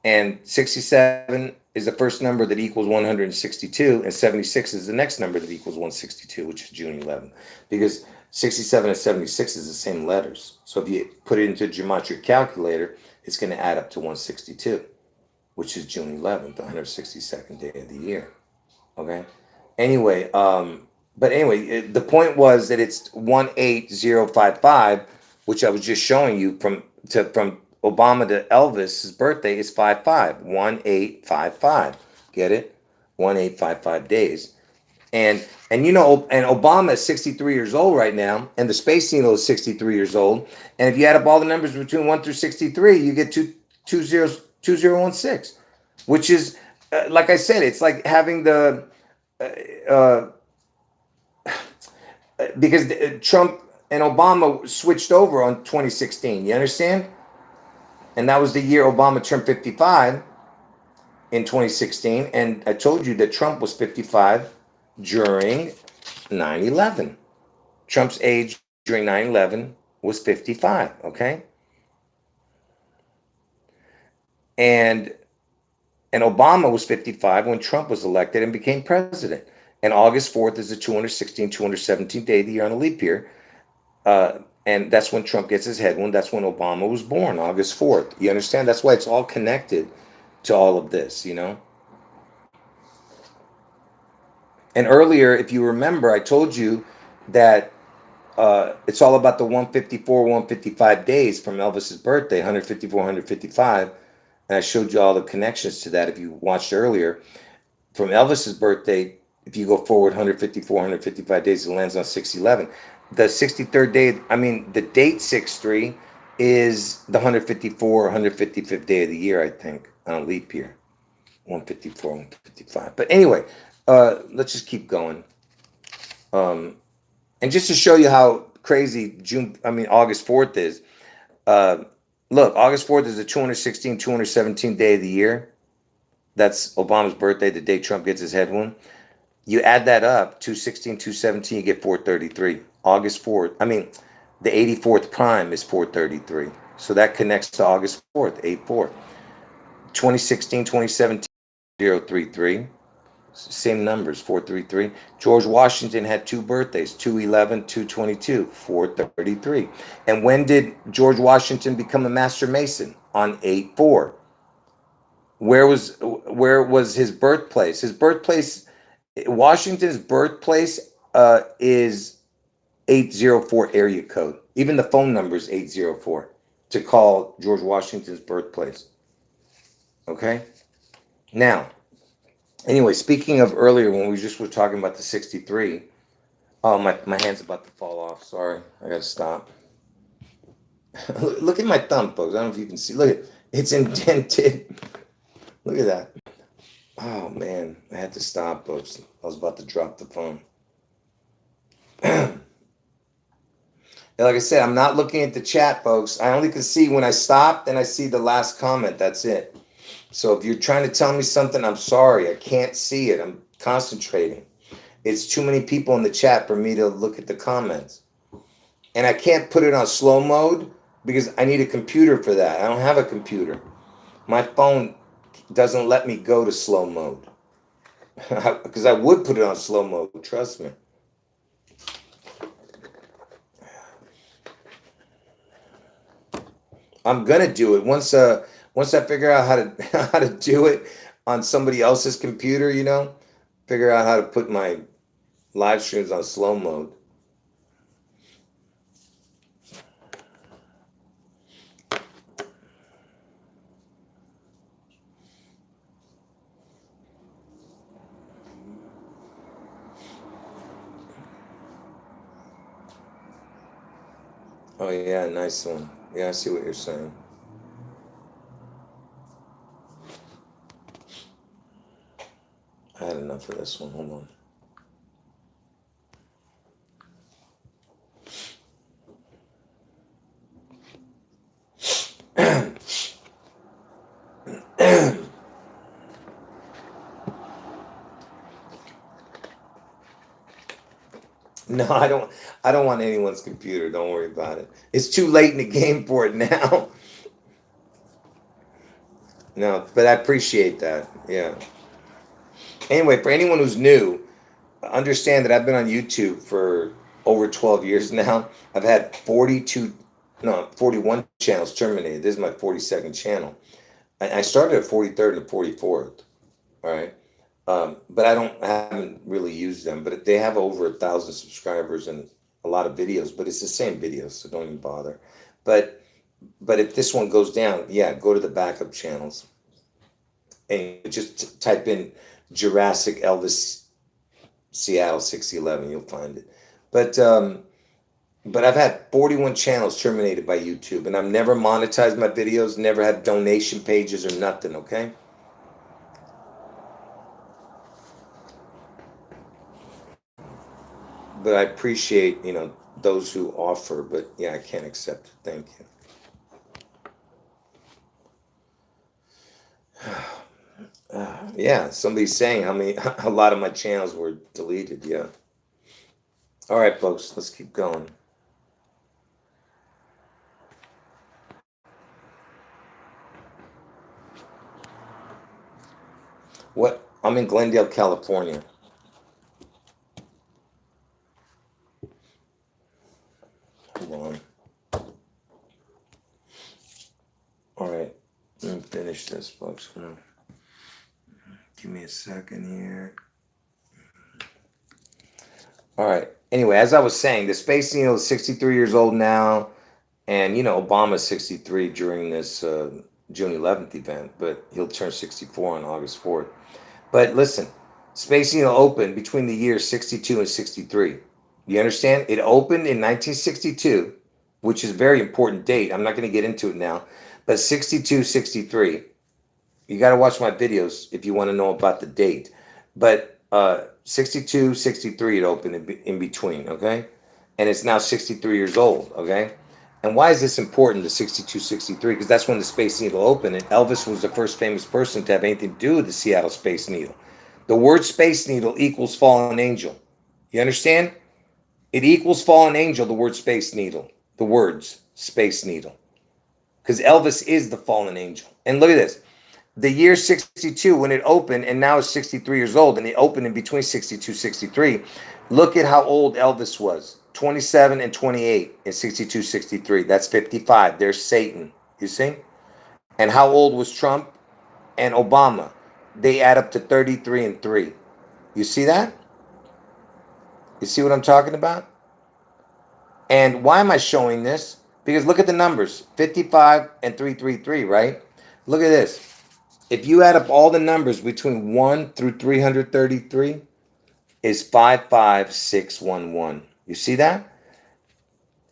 A: And 67 is the first number that equals 162, and 76 is the next number that equals 162, which is June 11th. Because 67 and 76 is the same letters. So if you put it into a Gematria calculator, it's going to add up to 162, which is June 11th, the 162nd day of the year. Okay? Anyway, the point was that it's 18055, which I was just showing you from Obama to Elvis's birthday is 55, 1855. Get it? 1855 days. And Obama is 63 years old right now, and the Space Needle is 63 years old. And if you add up all the numbers between 1 through 63, you get 2016, which is, like I said, it's like having the because Trump and Obama switched over on 2016. You understand? And that was the year Obama turned 55 in 2016. And I told you that Trump was 55 during 9/11. Trump's age during 9/11 was 55. Okay. And Obama was 55 when Trump was elected and became president. And August 4th is the 217th day of the year on a leap year. And that's when Trump gets his head wound. That's when Obama was born, August 4th. You understand? That's why it's all connected to all of this, And earlier, if you remember, I told you that it's all about the 154, 155 days from Elvis's birthday, 154, 155. And I showed you all the connections to that if you watched earlier. From Elvis's birthday, if you go forward 154, 155 days, it lands on 6/11. The 63rd day, the date 6/3 is the 154, 155th day of the year, I think, on a leap year. 154, 155. But anyway, let's just keep going. And just to show you how crazy August 4th is, look, August 4th is the 217th day of the year. That's Obama's birthday, the day Trump gets his head wound. You add that up, 216, 217, you get 433. August 4th, the 84th prime is 433. So that connects to August 4th, 8-4. 2016, 2017, 033. Same numbers, 433. George Washington had two birthdays, 2/11, 2/22, 433. And when did George Washington become a master mason? On 8/4. Where was his birthplace? His birthplace, Washington's birthplace, is 804 area code. Even the phone number is 804 to call George Washington's birthplace. Okay? Now, anyway, speaking of earlier when we just were talking about the 63, Oh, my hand's about to fall off. Sorry. I gotta stop. Look at my thumb, folks. I don't know if you can see. Look at it's indented. Look at that. Oh man, I had to stop, folks. I was about to drop the phone. Like I said, I'm not looking at the chat, folks. I only can see when I stop, then I see the last comment. That's it. So if you're trying to tell me something, I'm sorry. I can't see it. I'm concentrating. It's too many people in the chat for me to look at the comments. And I can't put it on slow mode because I need a computer for that. I don't have a computer. My phone doesn't let me go to slow mode. Because I would put it on slow mode, trust me. I'm gonna do it once I figure out how to how to do it on somebody else's computer, figure out how to put my live streams on slow mode. Oh yeah, nice one. Yeah, I see what you're saying. I had enough of this one. Hold on. No, I don't want anyone's computer. Don't worry about it. It's too late in the game for it now. No, but I appreciate that. Yeah. Anyway, for anyone who's new, understand that I've been on YouTube for over 12 years now. I've had 41 channels terminated. This is my 42nd channel. I started at 43rd and 44th. All right. But I haven't really used them, but they have over 1,000 subscribers and a lot of videos, but it's the same videos, so don't even bother. But if this one goes down, yeah, go to the backup channels and just type in Jurassic Elvis Seattle 611, you'll find it. But I've had 41 channels terminated by YouTube, and I've never monetized my videos, never had donation pages or nothing, okay? But I appreciate, those who offer, but yeah, I can't accept it. Thank you. Yeah, somebody's saying a lot of my channels were deleted. Yeah. All right, folks, let's keep going. What? I'm in Glendale, California. Hold on. All right, let me finish this, folks. Give me a second here. All right. Anyway, as I was saying, the Space Needle is 63 years old now, and Obama's 63 during this June 11th event, but he'll turn 64 on August 4th. But listen, Space Needle opened between the years 62 and 63. You understand? It opened in 1962, which is a very important date. I'm not going to get into it now, but 62, 63. You got to watch my videos if you want to know about the date. But 62, 63, it opened in between, okay? And it's now 63 years old, okay? And why is this important, the 62, 63? Because that's when the Space Needle opened, and Elvis was the first famous person to have anything to do with the Seattle Space Needle. The word Space Needle equals fallen angel. You understand? It equals fallen angel, the word Space Needle. The words Space Needle. Because Elvis is the fallen angel. And look at this. The year 62, when it opened, and now it's 63 years old, and it opened in between 62 63. Look at how old Elvis was. 27 and 28 in 62 63. That's 55. There's Satan. You see? And how old was Trump and Obama? They add up to 33 and 3. You see that? You see what I'm talking about? And why am I showing this? Because look at the numbers. 55 and 333, right? Look at this. If you add up all the numbers between 1 through 333, is 55611. You see that?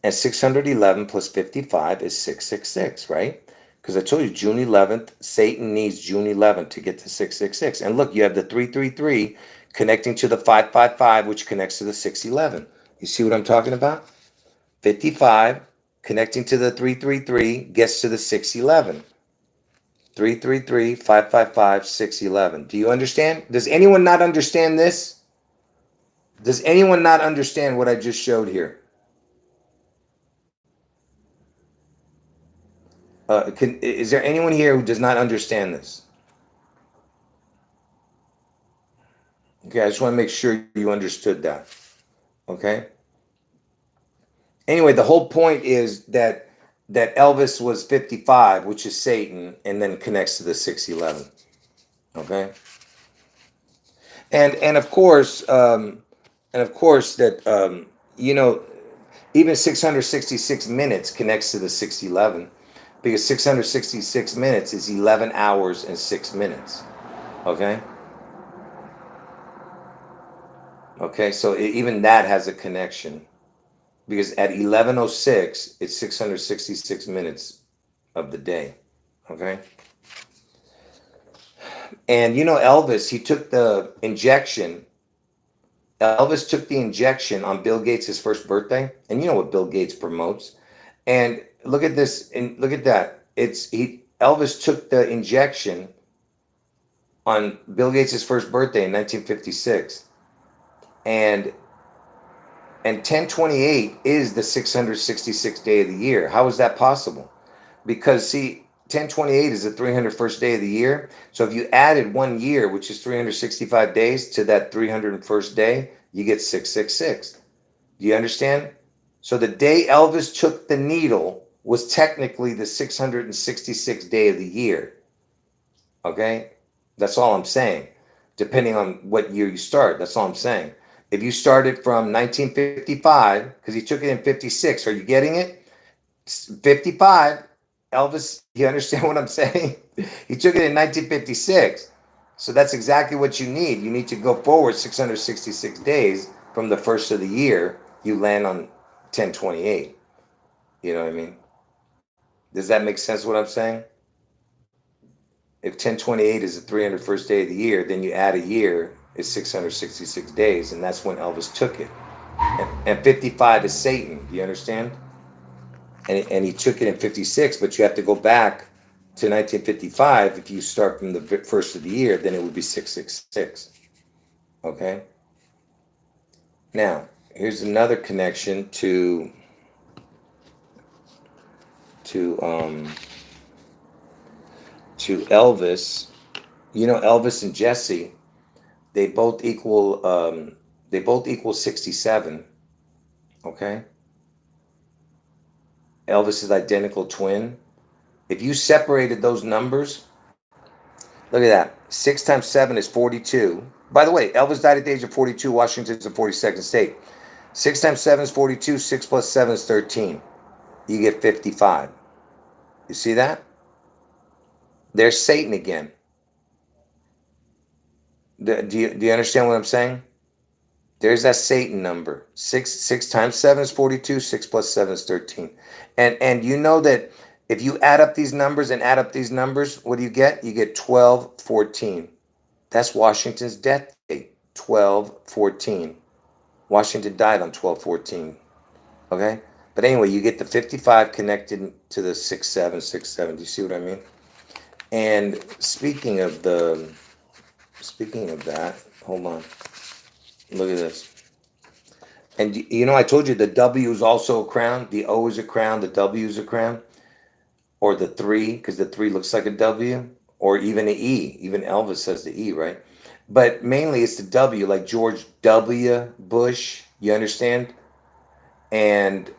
A: And 611 plus 55 is 666, right? Because I told you June 11th, Satan needs June 11th to get to 666. And look, you have the 333 connecting to the 555, which connects to the 611. You see what I'm talking about? 55 connecting to the 333 gets to the 611. 333, 555, 611. Do you understand? Does anyone not understand this? Does anyone not understand what I just showed here? Is there anyone here who does not understand this? Okay, I just want to make sure you understood that. Okay. Anyway, the whole point is that Elvis was 55, which is Satan, and then connects to the 611. Okay. And of course, that even 666 minutes connects to the 611, because 666 minutes is 11 hours and 6 minutes. Okay. Okay, so even that has a connection, because at 11:06 it's 666 minutes of the day. Okay. And Elvis, he took the injection. Elvis took the injection on Bill Gates' first birthday, and you know what Bill Gates promotes. And look at this, and look at that. Elvis took the injection on Bill Gates' first birthday in 1956, and 1028 is the 666th day of the year. How is that possible? Because see, 1028 is the 301st day of the year. So if you added 1 year, which is 365 days, to that 301st day, you get 666. Do you understand? So the day Elvis took the needle was technically the 666th day of the year. Okay? That's all I'm saying. Depending on what year you start, that's all I'm saying. If you started from 1955, because he took it in 56, are you getting it? 55, Elvis, you understand what I'm saying? He took it in 1956. So that's exactly what you need. You need to go forward 666 days from the first of the year. You land on 1028. You know what I mean? Does that make sense what I'm saying? If 1028 is the 301st day of the year, then you add a year, is 666 days, and that's when Elvis took it. And 55 is Satan. Do you understand? And he took it in 56, but you have to go back to 1955. If you start from the first of the year, then it would be 666. Okay? Now, here's another connection to Elvis. Elvis and Jesse, they both equal 67. Okay? Elvis's identical twin. If you separated those numbers, look at that. 6 times 7 is 42. By the way, Elvis died at the age of 42. Washington's the 42nd state. 6 times 7 is 42. 6 plus 7 is 13. You get 55. You see that? There's Satan again. Do you understand what I'm saying? There's that Satan number. 6 times 7 is 42. 6 plus 7 is 13. And you know that if you add up these numbers and add up these numbers, what do you get? You get 1214. That's Washington's death date. 1214. Washington died on 1214. Okay? But anyway, you get the 55 connected to the 6767. Do you see what I mean? And speaking of that, hold on. Look at this. And I told you the W is also a crown. The O is a crown. The W is a crown. Or the 3, because the 3 looks like a W. Or even an E. Even Elvis says the E, right? But mainly it's the W, like George W. Bush. You understand? And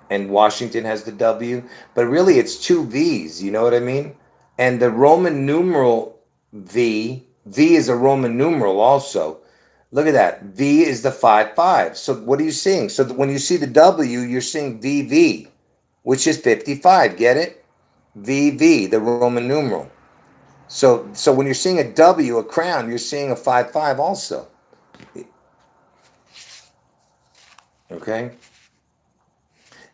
A: Washington has the W. But really it's 2 V's. You know what I mean? And the Roman numeral V is a Roman numeral also. Look at that. V is the 55. So what are you seeing? So when you see the W, you're seeing VV, which is 55. Get it? VV, the Roman numeral. So when you're seeing a W, a crown, you're seeing a 5-5 also. Okay.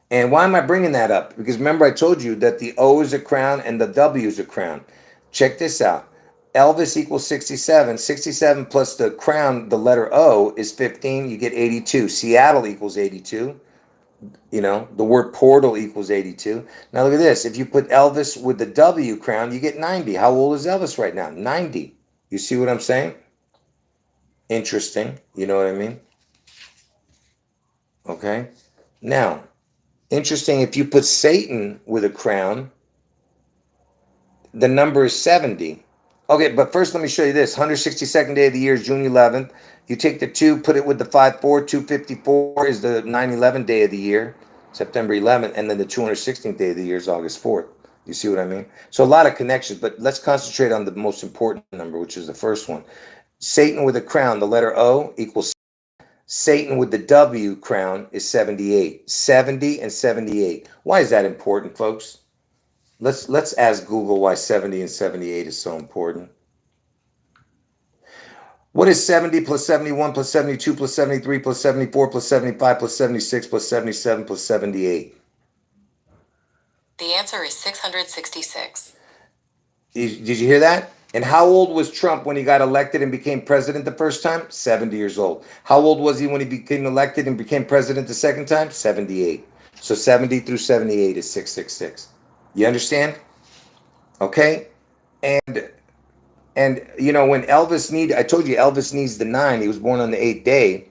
A: And why am I bringing that up? Because remember I told you that the O is a crown and the W is a crown. Check this out. Elvis equals 67. 67 plus the crown, the letter O, is 15. You get 82. Seattle equals 82. You know, the word portal equals 82. Now look at this. If you put Elvis with the W crown, you get 90. How old is Elvis right now? 90. You see what I'm saying? Interesting. You know what I mean? Okay. Now, interesting, if you put Satan with a crown, the number is 70. Okay, but first let me show you this. 162nd day of the year is June 11th. You take the 2, put it with the 5-4. 254 is the 9/11 day of the year, September 11th. And then the 216th day of the year is August 4th. You see what I mean? So a lot of connections, but let's concentrate on the most important number, which is the first one. Satan with a crown, the letter O equals Satan with the W crown is 78. 70 and 78. Why is that important, folks? Let's ask Google why 70 and 78 is so important. What is 70 plus 71 plus 72 plus 73 plus 74 plus 75 plus 76 plus 77 plus 78?
B: The answer is 666.
A: Did you hear that? And how old was Trump when he got elected and became president the first time? 70 years old. How old was he when he became elected and became president the second time? 78. So 70 through 78 is 666. You understand? Okay? And you know, when I told you Elvis needs the 9. He was born on the 8th day.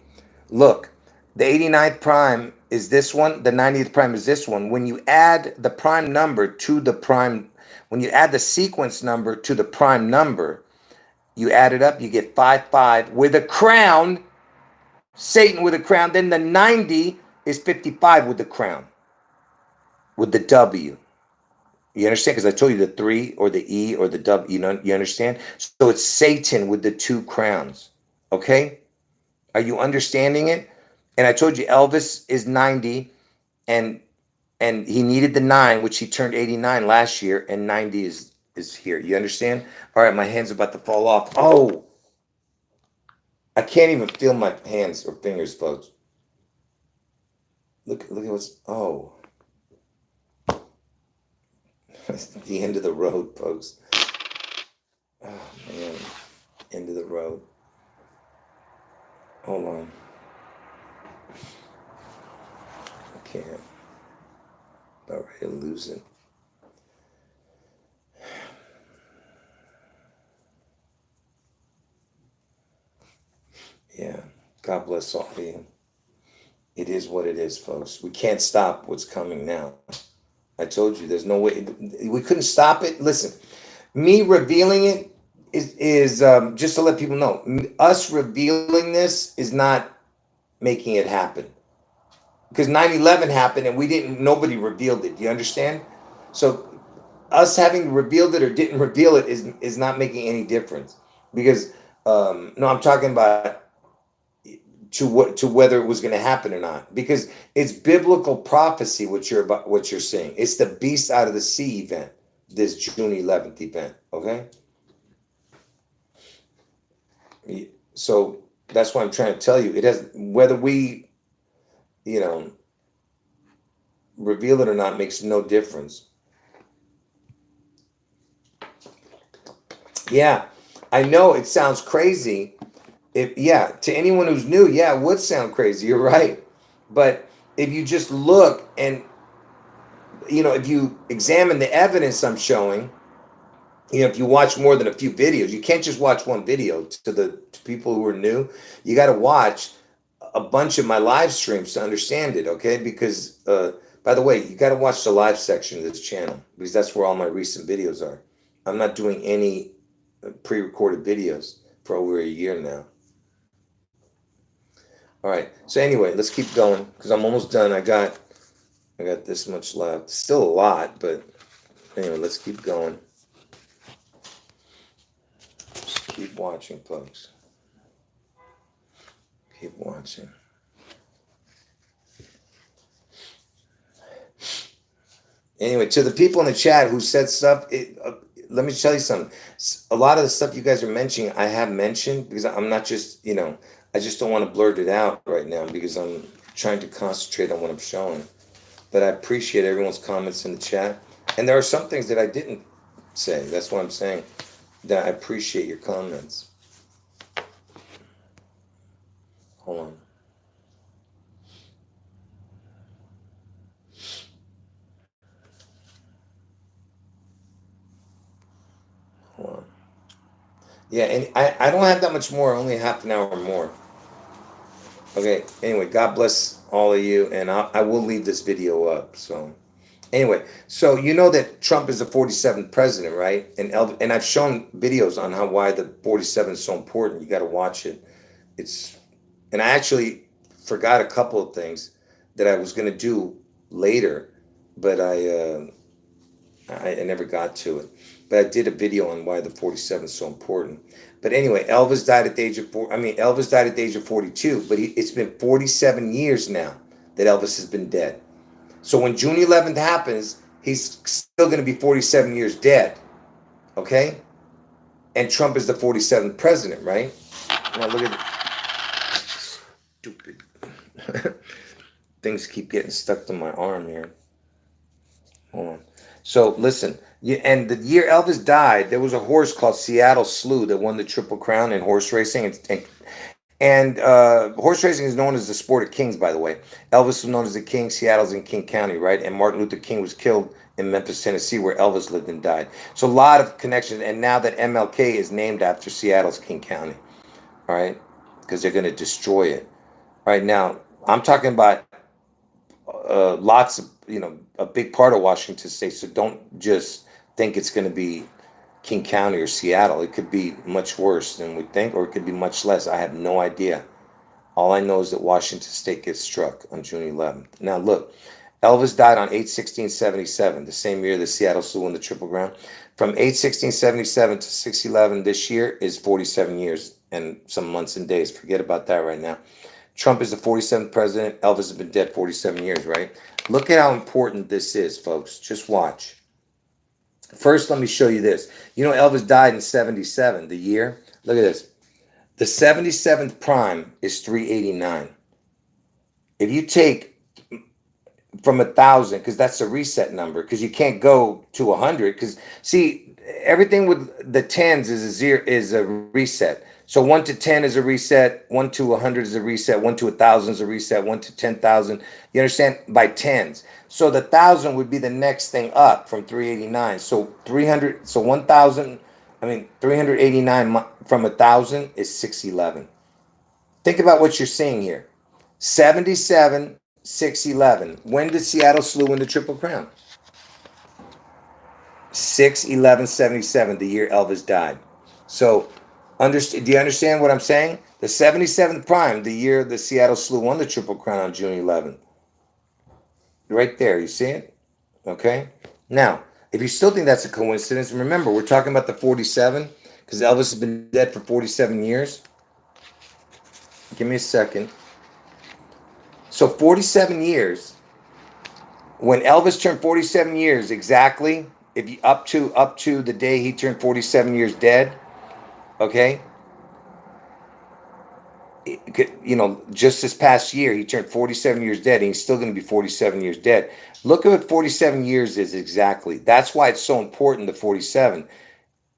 A: Look, the 89th prime is this one. The 90th prime is this one. When you add the prime number to the prime, when you add the sequence number to the prime number, you add it up, you get 5-5 with a crown, Satan with a crown. Then the 90 is 55 with the crown, with the W. You understand? Because I told you the 3 or the E or the W. You understand? So it's Satan with the 2 crowns. Okay? Are you understanding it? And I told you Elvis is 90 and he needed the 9, which he turned 89 last year, and 90 is here. You understand? All right, my hand's about to fall off. Oh, I can't even feel my hands or fingers, folks. Look at what's, oh. It's the end of the road, folks. Oh, man. End of the road. Hold on. I can't. About ready to lose it. Yeah. God bless all of you. It is what it is, folks. We can't stop what's coming now. I told you there's no way. We couldn't stop it. Listen, me revealing it is just to let people know. Us revealing this is not making it happen. Because 9/11 happened and nobody revealed it. Do you understand? So us having revealed it or didn't reveal it is not making any difference. Because no, I'm talking about to whether it was going to happen or not, because it's biblical prophecy what you're saying. It's the beast out of the sea event, this June 11th event. Okay, so that's what I'm trying to tell you. It has, whether we reveal it or not, makes no difference. Yeah, I know it sounds crazy. To anyone who's new, yeah, it would sound crazy. You're right. But if you just look and, if you examine the evidence I'm showing, if you watch more than a few videos, you can't just watch one video to people who are new. You got to watch a bunch of my live streams to understand it. Okay. Because, by the way, you got to watch the live section of this channel because that's where all my recent videos are. I'm not doing any pre-recorded videos for over a year now. All right. So anyway, let's keep going because I'm almost done. I got this much left. Still a lot, but anyway, let's keep going. Just keep watching, folks. Keep watching. Anyway, to the people in the chat who said stuff, let me tell you something. A lot of the stuff you guys are mentioning, I have mentioned because I'm not just, I just don't want to blurt it out right now because I'm trying to concentrate on what I'm showing. But I appreciate everyone's comments in the chat. And there are some things that I didn't say. That's what I'm saying. That I appreciate your comments. Hold on. Hold on. Yeah, and I don't have that much more, only half an hour more. Okay, anyway, God bless all of you, and I will leave this video up. So, anyway, so you know that Trump is the 47th president, right? And I've shown videos on why the 47 is so important. You got to watch it. And I actually forgot a couple of things that I was going to do later, but I never got to it. But I did a video on why the 47 is so important. But anyway, Elvis died at the age of Elvis died at the age of 42, but it's been 47 years now that Elvis has been dead. So when June 11th happens, he's still going to be 47 years dead. Okay? And Trump is the 47th president, right? Now look at it. Stupid. Things keep getting stuck to my arm here. Hold on. So listen, and the year Elvis died, there was a horse called Seattle Slew that won the Triple Crown in horse racing. And horse racing is known as the sport of kings, by the way. Elvis was known as the king. Seattle's in King County, right? And Martin Luther King was killed in Memphis, Tennessee, where Elvis lived and died. So a lot of connections. And now that MLK is named after Seattle's King County, all right? Because they're going to destroy it. Right now, I'm talking about lots of, a big part of Washington State. So don't just think it's going to be King County or Seattle. It could be much worse than we think, or it could be much less. I have no idea. All I know is that Washington State gets struck on June 11th. Now look, Elvis died on 8/16/77, the same year that Seattle Slew won the Triple Crown. From 8/16/77 to 6/11 this year is 47 years and some months and days. Forget about that right now. Trump is the 47th president. Elvis has been dead 47 years, right? Look at how important this is, folks. Just watch. First, let me show you this. You know, Elvis died in 77, the year. Look at this. The 77th prime is 389. If you take from 1,000, because that's a reset number, because you can't go to 100, because see, everything with the tens is a reset. So 1 to 10 is a reset, 1 to 100 is a reset, 1 to 1,000 is a reset, 1 to 10,000. You understand? By tens. So the 1,000 would be the next thing up from 389. So 300. So 1,000. 389 from 1,000 is 611. Think about what you're seeing here. 77, 611. When did Seattle Slew win the Triple Crown? 6/11/77, the year Elvis died. So, do you understand what I'm saying? The 77th prime, the year the Seattle Slew won the Triple Crown on June 11th. Right there, you see it? Okay. Now, if you still think that's a coincidence, remember, we're talking about the 47, because Elvis has been dead for 47 years. Give me a second. So 47 years, when Elvis turned 47 years exactly, if you up to the day he turned 47 years dead, okay? Just this past year, he turned 47 years dead, and he's still going to be 47 years dead. Look at what 47 years is exactly. That's why it's so important, the 47.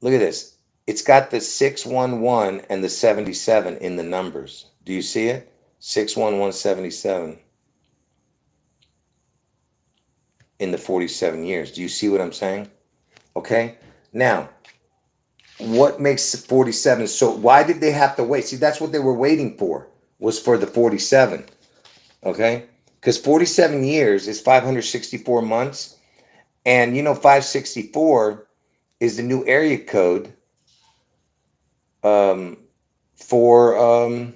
A: Look at this. It's got the 611 and the 77 in the numbers. Do you see it? 61177 in the 47 years. Do you see what I'm saying? Okay. Now, what makes 47 so? Why did they have to wait? See, that's what they were waiting for, was for the 47. Okay. Because 47 years is 564 months. And 564 is the new area code for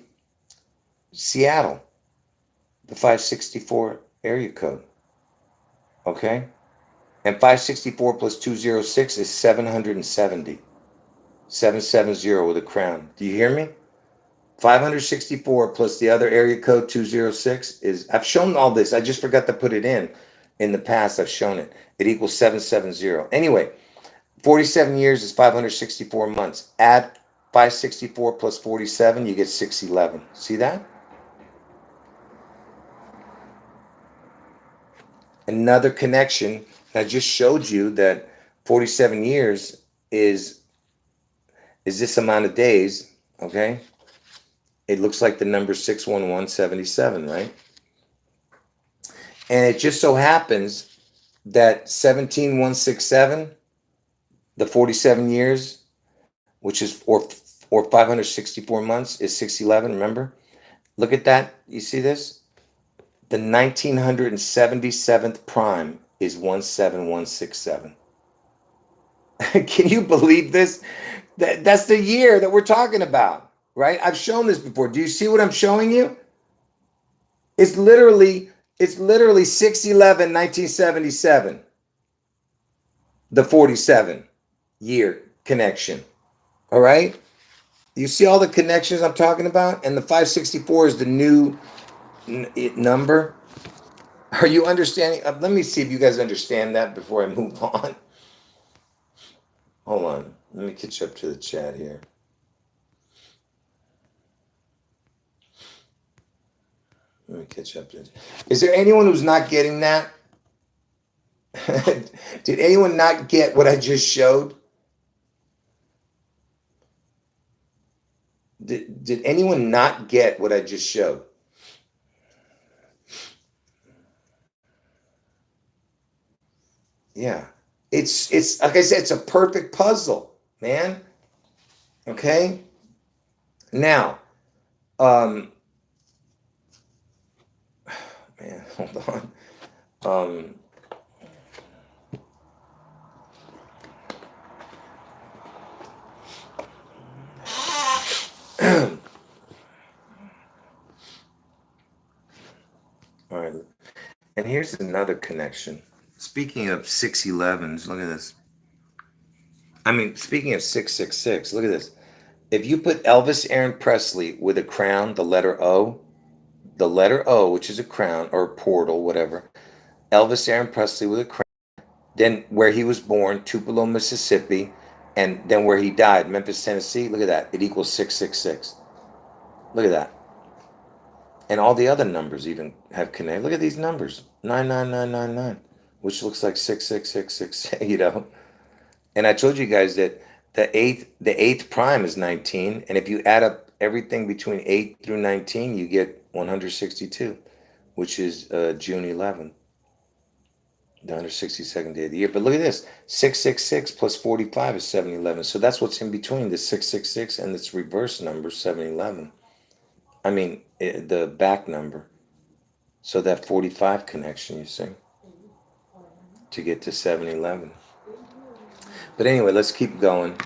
A: Seattle. The 564 area code. Okay. And 564 plus 206 is 770. 770 with a crown. Do you hear me? 564 plus the other area code 206 is, I've shown all this. I just forgot to put it in the past. I've shown it. It equals 770. Anyway, 47 years is 564 months. Add 564 plus 47, you get 611. See that? Another connection. I just showed you that 47 years is this amount of days, okay? It looks like the number 61177, right? And it just so happens that 17167, the 47 years, which is or 564 months is 611, remember? Look at that. You see this? The 1977th prime is 17167. Can you believe this? That's the year that we're talking about, right? I've shown this before. Do you see what I'm showing you? It's literally 611 1977. The 47 year connection. All right? You see all the connections I'm talking about? And the 564 is the new number. Are you understanding? Let me see if you guys understand that before I move on. Hold on. Let me catch up to the chat here. Let me catch up to it. Is there anyone who's not getting that? Did anyone not get what I just showed? Did anyone not get what I just showed? Yeah. It's like I said, it's a perfect puzzle, man. Okay? Now, man, hold on. All right. And here's another connection. Speaking of 611s, look at this. I mean, speaking of 666, look at this. If you put Elvis Aaron Presley with a crown, the letter O, which is a crown or a portal, whatever. Elvis Aaron Presley with a crown. Then where he was born, Tupelo, Mississippi, and then where he died, Memphis, Tennessee. Look at that. It equals 666. Look at that. And all the other numbers even have connected. Look at these numbers. 99999, which looks like 66666, you know. And I told you guys that the eighth prime is 19, and if you add up everything between 8 through 19, you get 162, which is June 11th, the 162nd day of the year. But look at this, 666 plus 45 is 711. So that's what's in between the 666 and its reverse number, 711. I mean, the back number. So that 45 connection, you see, to get to 711. But anyway, let's keep going.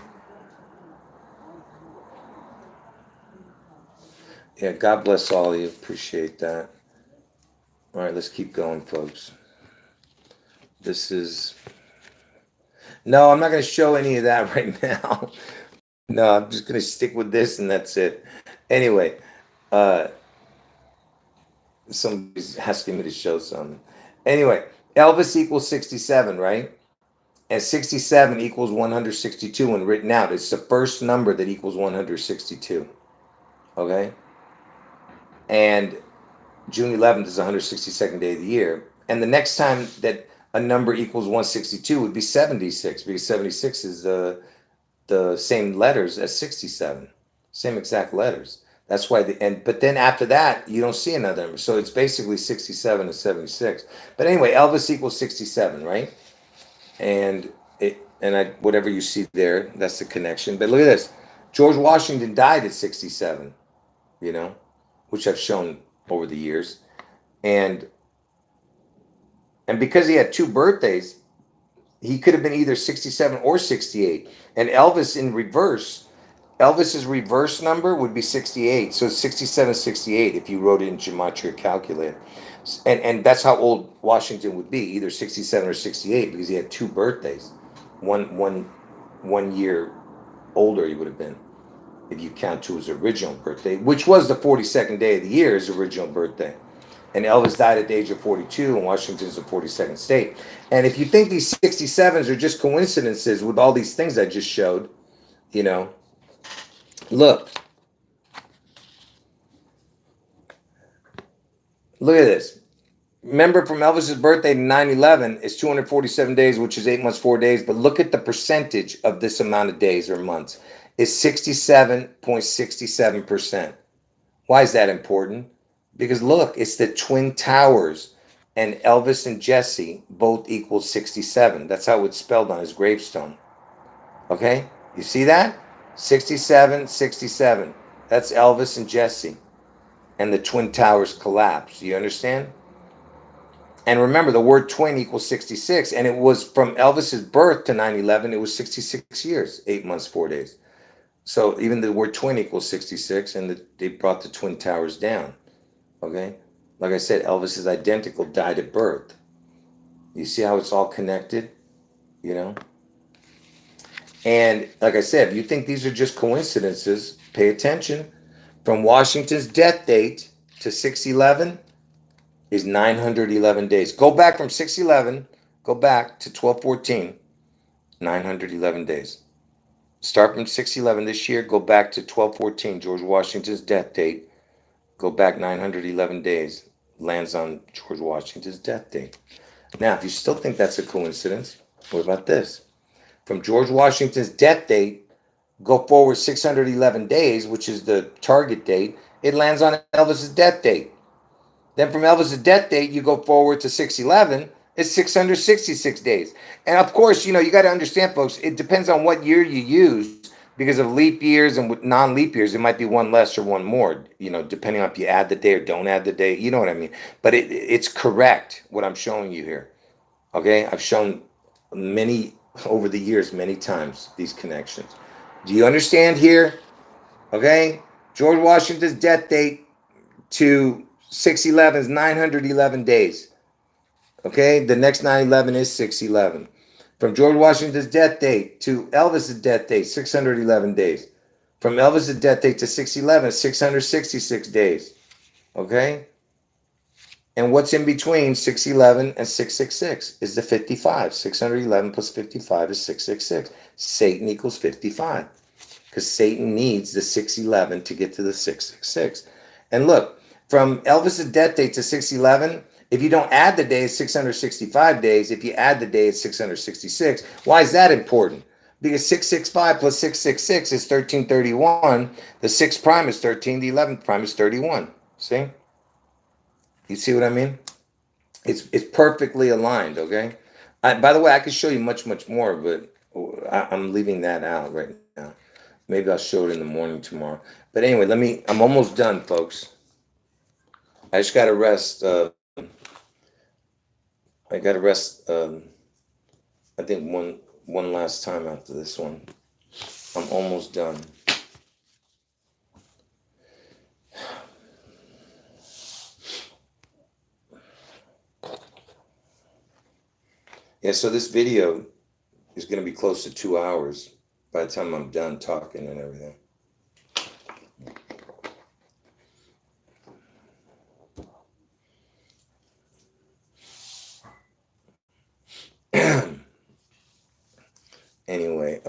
A: Yeah, God bless all of you. Appreciate that. All right, let's keep going, folks. This is... No, I'm not going to show any of that right now. No, I'm just going to stick with this and that's it. Anyway, somebody's asking me to show something. Anyway, Elvis equals 67, right? And 67 equals 162 when written out. It's the first number that equals 162. Okay? And June 11th is the 162nd day of the year. And the next time that a number equals 162 would be 76, because 76 is the same letters as 67. Same exact letters. That's why but then after that, you don't see another number. So it's basically 67 and 76. But anyway, Elvis equals 67, right? And whatever you see there, that's the connection. But look at this. George Washington died at 67, you know, which I've shown over the years. And because he had two birthdays, he could have been either 67 or 68. And Elvis's reverse number would be 68. So it's 67, 68 if you wrote it in Gematria calculator. And that's how old Washington would be, either 67 or 68, because he had two birthdays. One year older he would have been, if you count to his original birthday, which was the 42nd day of the year, his original birthday. And Elvis died at the age of 42, and Washington's the 42nd state. And if you think these 67s are just coincidences with all these things I just showed, you know, look at this. Remember, from Elvis's birthday to 9/11 is 247 days, which is 8 months, 4 days. But look at the percentage of this amount of days or months. It's 67.67%. Why is that important? Because look, it's the Twin Towers, and Elvis and Jesse both equal 67. That's how it's spelled on his gravestone. Okay? You see that? 67, 67. That's Elvis and Jesse. And the Twin Towers collapse. You understand? And remember, the word twin equals 66. And it was from Elvis's birth to 9/11, it was 66 years, 8 months, 4 days. So even the word twin equals 66, and they brought the Twin Towers down. Okay? Like I said, Elvis is identical, died at birth. You see how it's all connected? You know? And like I said, if you think these are just coincidences, pay attention. From Washington's death date to 6/11 is 911 days. Go back from 6/11, go back to 12/14, 911 days. Start from 6/11 this year, go back to 12/14, George Washington's death date. Go back 911 days. Lands on George Washington's death date. Now, if you still think that's a coincidence, what about this? From George Washington's death date, go forward 611 days, which is the target date. It lands on Elvis's death date. Then from Elvis's death date, you go forward to 6/11. It's 666 days. And of course, you got to understand, folks, it depends on what year you use, because of leap years and with non-leap years, it might be one less or one more, depending on if you add the day or don't add the day. You know what I mean? But it's correct what I'm showing you here. Okay? I've shown over the years, many times, these connections. Do you understand here? Okay? George Washington's death date to 6/11 is 911 days. Okay? The next 9/11 is 6/11. From George Washington's death date to Elvis's death date, 611 days. From Elvis's death date to 6/11, 666 days. Okay? And what's in between 6/11 and 666 is the 55. 611 plus 55 is 666. Satan equals 55. Because Satan needs the 6/11 to get to the 666. And look, from Elvis's death date to 6/11, if you don't add the day, it's 665 days. If you add the day, it's 666. Why is that important? Because 665 plus 666 is 1331. The 6 prime is 13. The 11th prime is 31. See? You see what I mean? It's perfectly aligned, okay? By the way, I could show you much, much more, but I'm leaving that out right now. Maybe I'll show it in the morning tomorrow. But anyway, I'm almost done, folks. I just got to rest. I got to rest, I think, one last time after this one. I'm almost done. Yeah, so this video is going to be close to 2 hours by the time I'm done talking and everything. Anyway,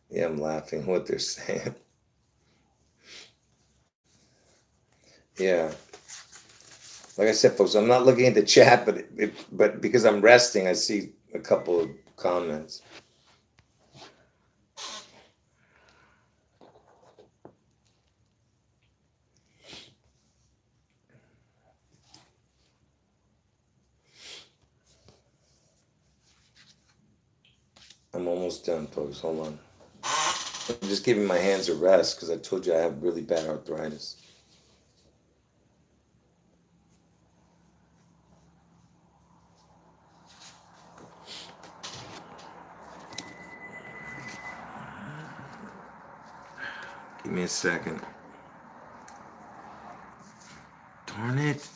A: yeah, I'm laughing what they're saying. Yeah. Like I said, folks, I'm not looking at the chat, but because I'm resting, I see a couple of comments. I'm almost done, folks. Hold on. I'm just giving my hands a rest because I told you I have really bad arthritis. Give me a second. Darn it.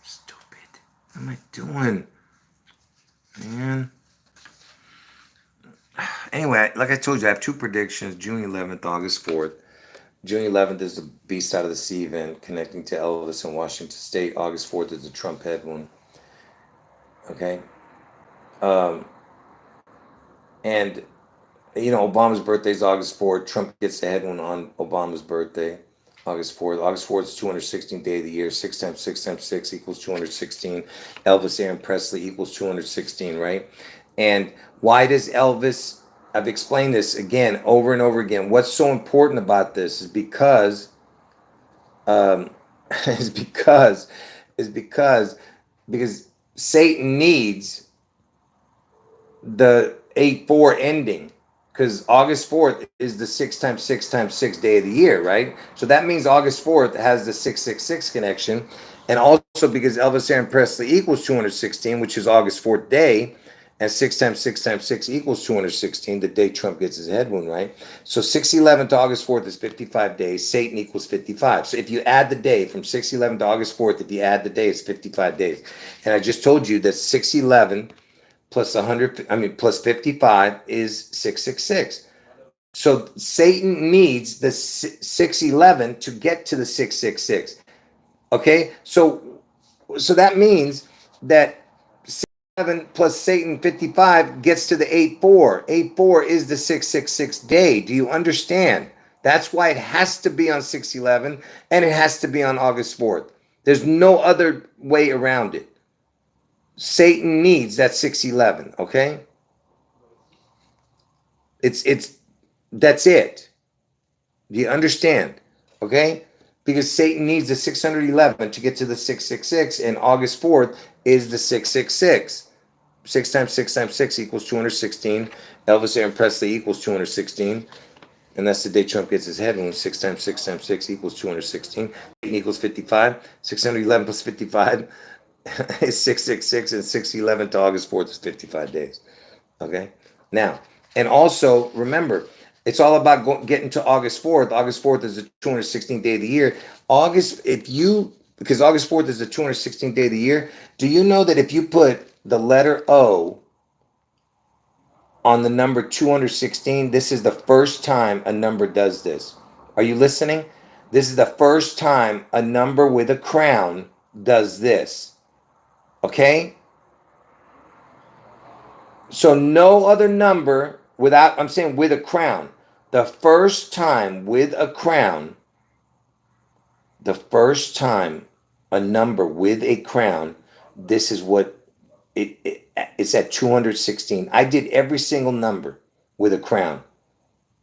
A: Stupid. What am I doing? Man. Anyway, like I told you, I have two predictions: June 11th, August 4th. June 11th is the Beast Out of the Sea event connecting to Elvis in Washington State. August 4th is the Trump head one. Okay. Um, and, Obama's birthday is August 4th. Trump gets the head one on Obama's birthday, August 4th. August 4th is 216th day of the year. 6 times 6 times 6 equals 216. Elvis Aaron Presley equals 216, right? And why does Elvis, I've explained this again over and over again. What's so important about this is because um, is because is because Satan needs the 8-4 ending, because August 4th is the 6 times 6 times 6 day of the year, right? So that means August 4th has the 666 connection, and also because Elvis Aaron Presley equals 216, which is August 4th day, and 6 times 6 times 6 equals 216, the day Trump gets his head wound, right? So 611 to August 4th is 55 days. Satan equals 55. So if you add the day from 611 to August 4th, if you add the day, it's 55 days. And I just told you that 611 plus plus 55 is 666. So Satan needs the 611 to get to the 666. Okay? So that means that 7 plus Satan 55 gets to the 8-4. 8-4 is the 666 day. Do you understand? That's why it has to be on 611 and it has to be on August 4th. There's no other way around it. Satan needs that 611, okay? It's that's it. Do you understand? Okay? Because Satan needs the 611 to get to the 666, and August 4th is the 666. 6 times 6 times 6 equals 216. Elvis Aaron Presley equals 216. And that's the day Trump gets his head wound. 6 times 6 times 6 equals 216. Satan equals 55. 611 plus 55 is 666, and 611 to August 4th is 55 days. Okay? Now, and also remember, it's all about getting to August 4th. August 4th is the 216th day of the year. Because August 4th is the 216th day of the year, do you know that if you put the letter O on the number 216, this is the first time a number does this? Are you listening? This is the first time a number with a crown does this. Okay? So no other number without, I'm saying with a crown. The first time with a crown, the first time a number with a crown, this is what it's at 216. I did every single number with a crown.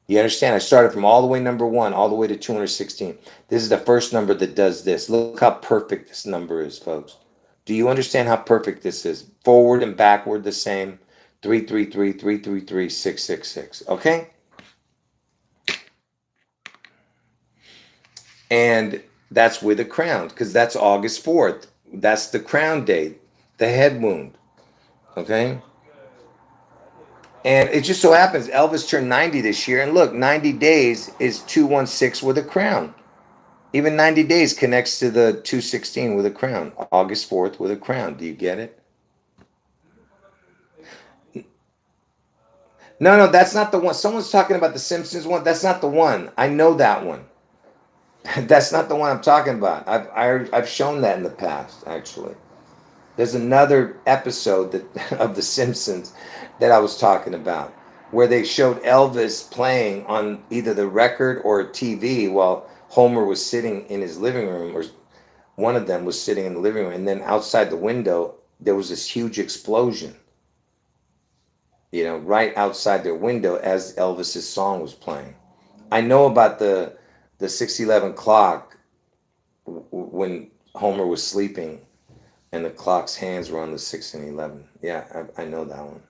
A: You understand? I started from all the way number 1 all the way to 216. This is the first number that does this. Look how perfect this number is, folks. Do you understand how perfect this is? Forward and backward the same. 333 333 666. Okay? And that's with a crown, because that's August 4th. That's the crown day, the head wound. Okay? And it just so happens Elvis turned 90 this year. And look, 90 days is 216 with a crown. Even 90 days connects to the 216 with a crown. August 4th with a crown. Do you get it? No, that's not the one. Someone's talking about the Simpsons one. That's not the one. I know that one. That's not the one I'm talking about. I've shown that in the past, actually. There's another episode of The Simpsons that I was talking about, where they showed Elvis playing on either the record or a TV while Homer was sitting in his living room, or one of them was sitting in the living room, and then outside the window there was this huge explosion, right outside their window as Elvis's song was playing. I know about the 611 clock when Homer was sleeping and the clock's hands were on the 6 and 11. Yeah, I know that one.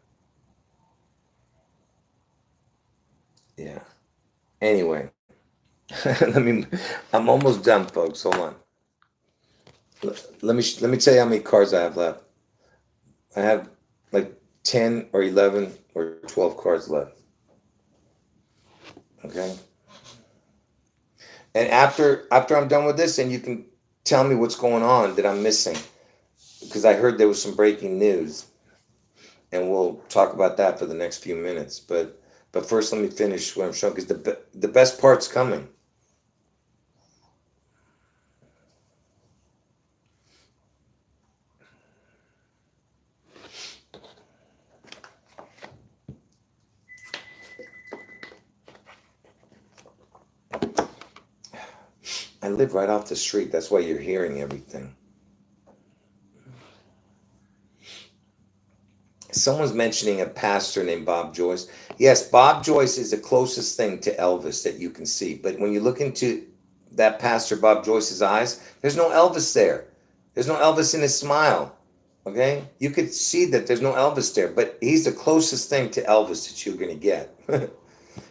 A: Yeah. Anyway, I'm almost done, folks. Hold on. Let me tell you how many cards I have left. I have like 10 or 11 or 12 cards left. Okay. And after I'm done with this, and you can tell me what's going on that I'm missing, because I heard there was some breaking news. and we'll talk about that for the next few minutes. But first, let me finish what I'm showing, because the best part's coming. I live right off the street. That's why you're hearing everything. Someone's mentioning a pastor named Bob Joyce. Yes, Bob Joyce is the closest thing to Elvis that you can see. But when you look into that pastor Bob Joyce's eyes, there's no Elvis there. There's no Elvis in his smile. Okay? You could see that there's no Elvis there, but he's the closest thing to Elvis that you're going to get.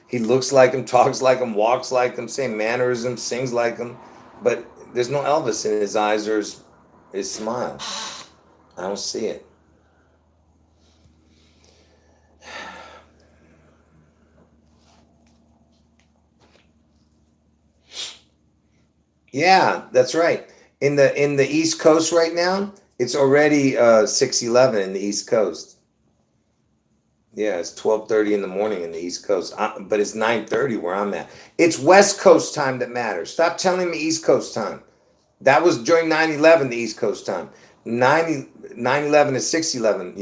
A: He looks like him, talks like him, walks like him, same mannerisms, sings like him, but there's no Elvis in his eyes or his smile. I don't see it. Yeah, that's right. In the East Coast right now, it's already 6:11 in the East Coast. Yeah, it's 12:30 in the morning in the East Coast, but it's 9:30 where I'm at. It's West Coast time that matters. Stop telling me East Coast time. That was during 9/11, the East Coast time. 9/11 is 6:11,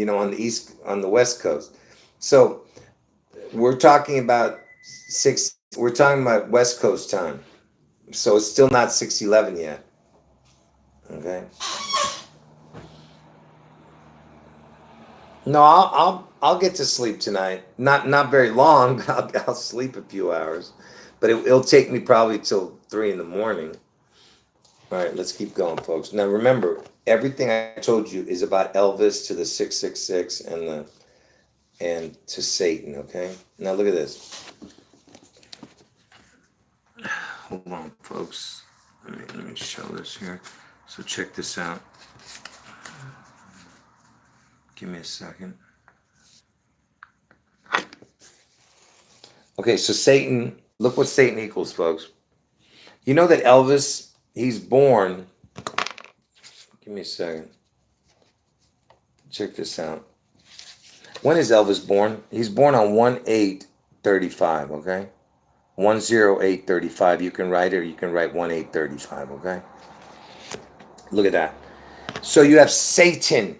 A: on the West Coast. So we're talking about we're talking about West Coast time. So it's still not 6:11 yet. Okay. No, I'll get to sleep tonight. Not very long. I'll sleep a few hours, but it'll take me probably till 3 in the morning. All right, let's keep going, folks. Now remember, everything I told you is about Elvis to the 666 and to Satan. Okay. Now look at this. Hold on, folks. Let me show this here. So check this out. Give me a second. Okay, so Satan, look what Satan equals, folks. You know that Elvis, he's born. Give me a second. Check this out. When is Elvis born? He's born on 1/8/35, okay? 1/08/35. You can write it, or you can write 1/8/35, okay? Look at that. So you have Satan,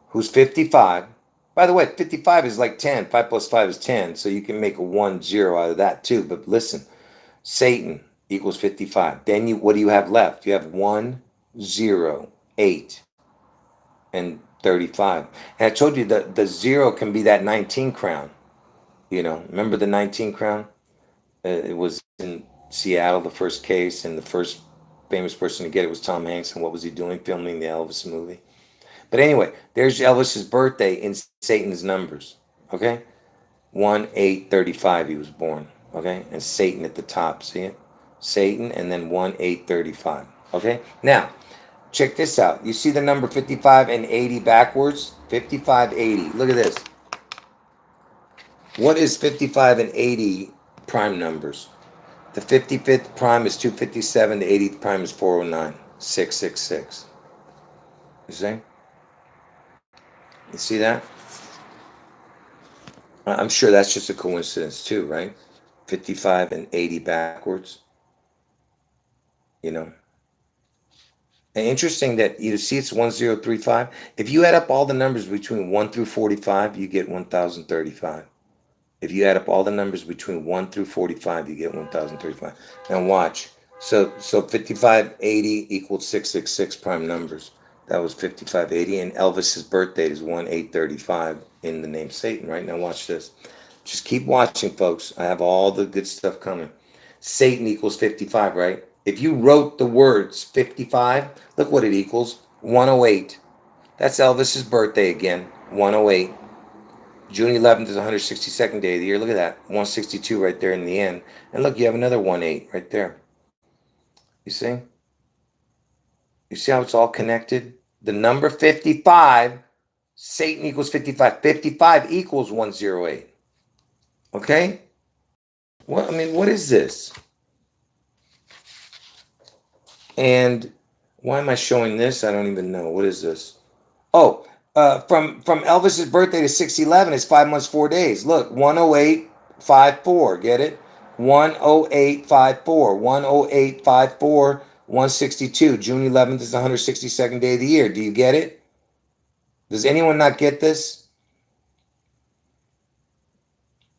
A: who's 55. By the way, 55 is like 10. 5 plus 5 is 10. So you can make a 1-0 out of that too. But listen, Satan equals 55. Then what do you have left? You have 1, 0, 8, and 35. And I told you that the 0 can be that 19 crown. Remember the 19 crown? It was in Seattle, the first case, and the first famous person to get it was Tom Hanks. And what was he doing? Filming the Elvis movie. But anyway, there's Elvis's birthday in Satan's numbers. Okay? 1/8/35 he was born. Okay? And Satan at the top. See it? Satan and then 1/8/35. Okay? Now, check this out. You see the number 55 and 80 backwards? 55, 80. Look at this. What is 55 and 80 prime numbers? The 55th prime is 257. The 80th prime is 409. 666. You see? You see that? I'm sure that's just a coincidence too, right? 55 and 80 backwards. And interesting that you see it's 1035. If you add up all the numbers between 1 through 45, you get 1035. If you add up all the numbers between 1 through 45, you get 1035. Now watch. So 5580 equals 666 prime numbers. That was 5580, and Elvis's birth date is 1/8/35 in the name Satan. Right now, watch this. Just keep watching, folks. I have all the good stuff coming. Satan equals 55, right? If you wrote the words 55, look what it equals. 108. That's Elvis's birthday again. 108. June 11th is the 162nd day of the year. Look at that. 162 right there in the end. And look, you have another 1/8 right there. You see? You see how it's all connected? The number 55, Satan equals 55. 55 equals 108. Okay? What is this? And why am I showing this? I don't even know. What is this? Oh, From Elvis's birthday to 611 is 5 months, 4 days. Look, 10854. Get it? 10854. 10854. 162. June 11th is the 162nd day of the year. Do you get it? Does anyone not get this?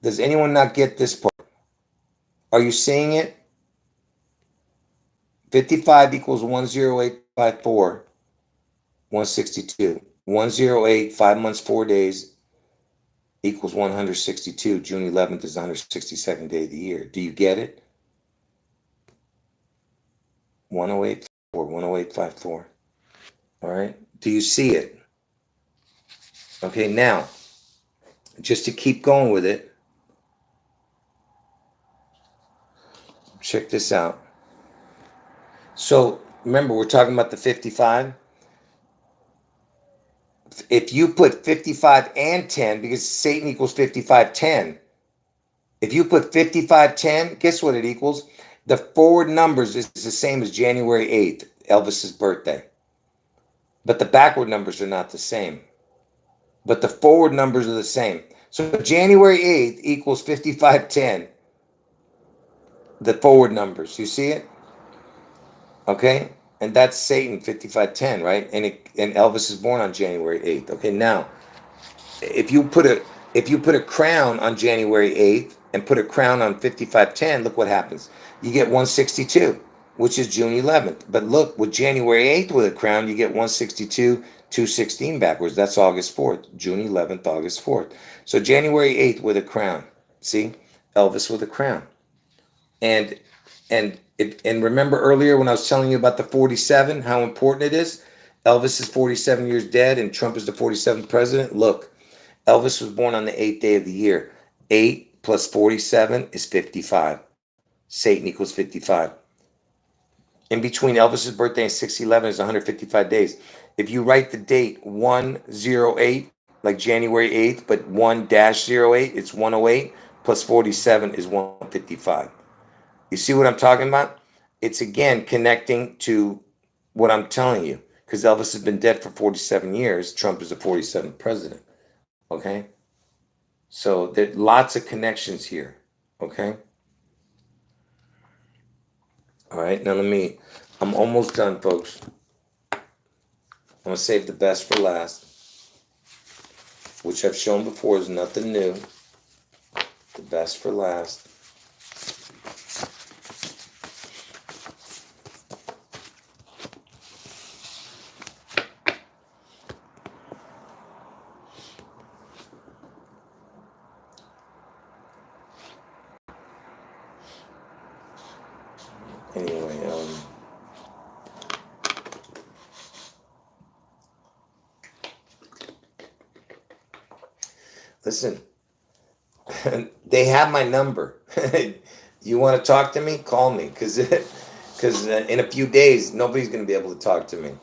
A: Does anyone not get this part? Are you seeing it? 55 equals 10854. 162. 108, 5 months, 4 days equals 162. June 11th is the 162nd day of the year. Do you get it? 10854, 10854. All right. Do you see it? Okay, now, just to keep going with it, check this out. So, remember, we're talking about the 55. If you put 55 and 10, because Satan equals 5510, if you put 5510, guess what it equals? The forward numbers is the same as January 8th, Elvis's birthday. But the backward numbers are not the same. But the forward numbers are the same. So January 8th equals 5510, the forward numbers. You see it? Okay? And that's Satan, 5510, right? And Elvis is born on January 8th. Okay, now, if you put a crown on January 8th and put a crown on 5510, look what happens. You get 162, which is June 11th. But look, with January 8th with a crown, you get 162, 216 backwards. That's August 4th. June 11th, August 4th. So January 8th with a crown. See? Elvis with a crown. And remember earlier when I was telling you about the 47, how important it is? Elvis is 47 years dead and Trump is the 47th president. Look, Elvis was born on the 8th day of the year. 8 plus 47 is 55. Satan equals 55. In between Elvis's birthday and 611 is 155 days. If you write the date 108, like January 8th, but 1-08, it's 108, plus 47 is 155. You see what I'm talking about? It's again connecting to what I'm telling you, because Elvis has been dead for 47 years. Trump is the 47th president. Okay? So there's lots of connections here. Okay? All right, now I'm almost done, folks. I'm going to save the best for last, which I've shown before is nothing new. The best for last. Anyway, listen, they have my number. You want to talk to me? Call me, because in a few days nobody's going to be able to talk to me.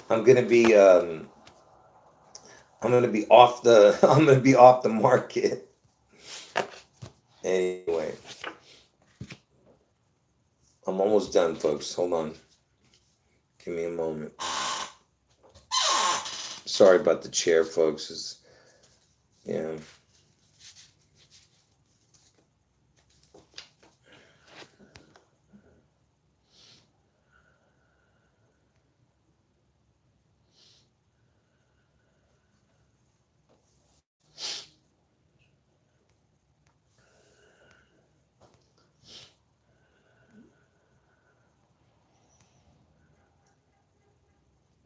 A: I'm going to be off the market. Anyway, I'm almost done, folks. Hold on. Give me a moment. Sorry about the chair, folks. Yeah.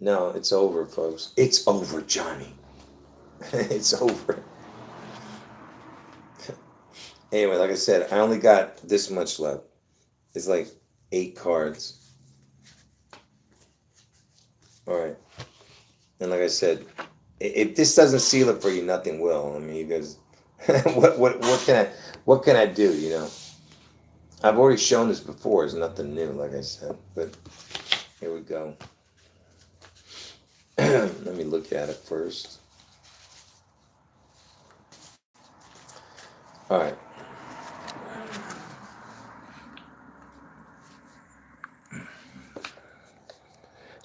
A: No, it's over, folks. It's over, Johnny. It's over. Anyway, like I said, I only got this much left. It's like 8 cards. All right. And like I said, if this doesn't seal it for you, nothing will. I mean, you guys, what can I do? You know, I've already shown this before. It's nothing new, like I said. But here we go. Let me look at it first. All right.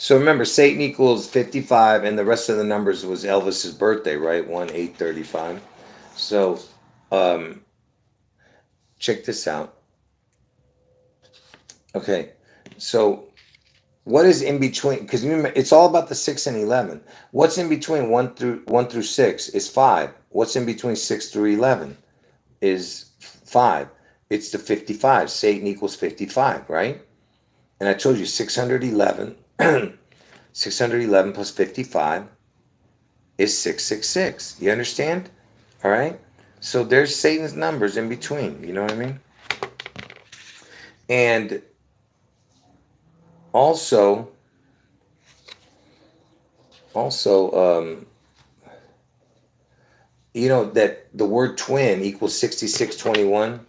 A: So remember, Satan equals 55, and the rest of the numbers was Elvis's birthday, right? 1-8-35. So check this out. Okay, so what is in between? Because remember, it's all about the 6 and 11. What's in between 1 through 6 is 5. What's in between 6 through 11 is 5. It's the 55. Satan equals 55, right? And I told you 611. 611 plus 55 is 666. You understand? All right. So there's Satan's numbers in between. You know what I mean? And also, also, you know that the word twin equals 6621.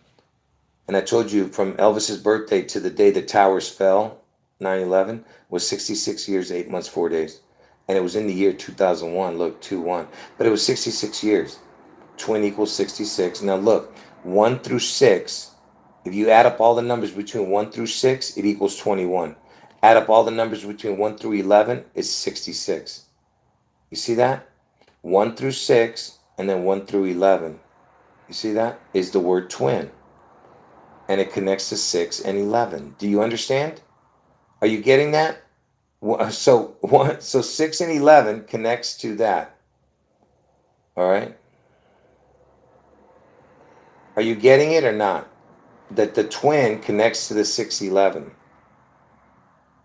A: And I told you from Elvis's birthday to the day the towers fell, 9/11, was 66 years, 8 months, 4 days. And it was in the year 2001. Look, 2-1. But it was 66 years. Twin equals 66. Now look, 1 through 6, if you add up all the numbers between 1 through 6, it equals 21. Add up all the numbers between 1 through 11, it's 66. You see that? 1 through 6, and then 1 through 11. You see that? Is the word twin. And it connects to 6 and 11. Do you understand? Are you getting that? So 6 and 11 connects to that. All right? Are you getting it or not? That the twin connects to the 611.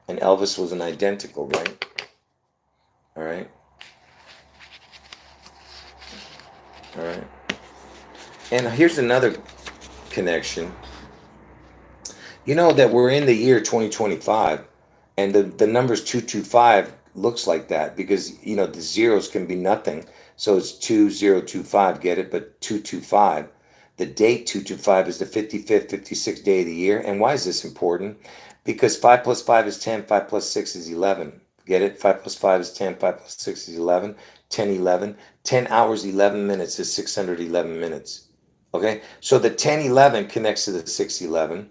A: And Elvis was an identical, right? All right. All right. And here's another connection. You know that we're in the year 2025, and the numbers 225 looks like that because, you know, the zeros can be nothing. So it's 2025, get it? But 225. The date 225 is the 55th, 56th day of the year. And why is this important? Because 5 plus 5 is 10, 5 plus 6 is 11. Get it? 5 plus 5 is 10, 5 plus 6 is 11, 10, 11. 10 hours, 11 minutes is 611 minutes. Okay? So the 1011 connects to the 611.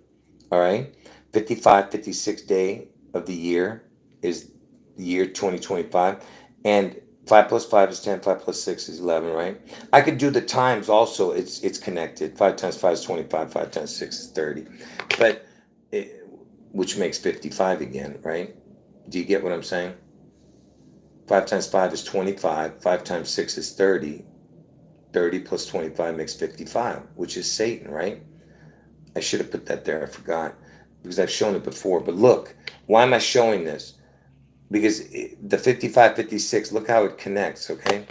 A: All right? 55, 56th day of the year is the year 2025. And 5 plus 5 is 10, 5 plus 6 is 11, right? I could do the times also. It's connected. 5 times 5 is 25, 5 times 6 is 30. But which makes 55 again, right? Do you get what I'm saying? 5 times 5 is 25. 5 times 6 is 30. 30 plus 25 makes 55, which is Satan, right? I should have put that there. I forgot because I've shown it before. But look, why am I showing this? Because the 55, 56, look how it connects, okay?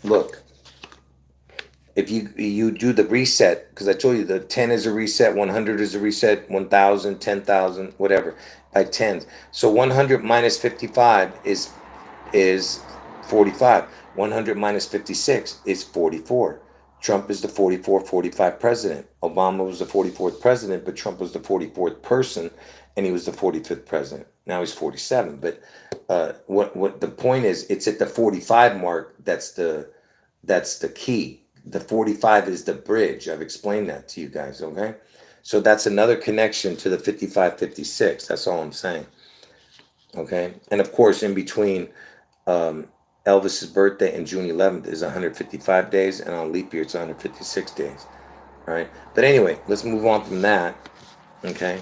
A: Look, if you do the reset, because I told you the 10 is a reset, 100 is a reset, 1,000, 10,000, whatever, by tens. So 100 minus 55 is 45. 100 minus 56 is 44. Trump is the 45 president. Obama was the 44th president, but Trump was the 44th person, and he was the 45th president. Now he's 47. But what the point is, it's at the 45 mark that's the key. The 45 is the bridge. I've explained that to you guys, okay? So that's another connection to the 55, 56. That's all I'm saying. Okay? And of course, in between Elvis's birthday and June 11th is 155 days, and on leap year it's 156 days. All right. But anyway, let's move on from that. Okay.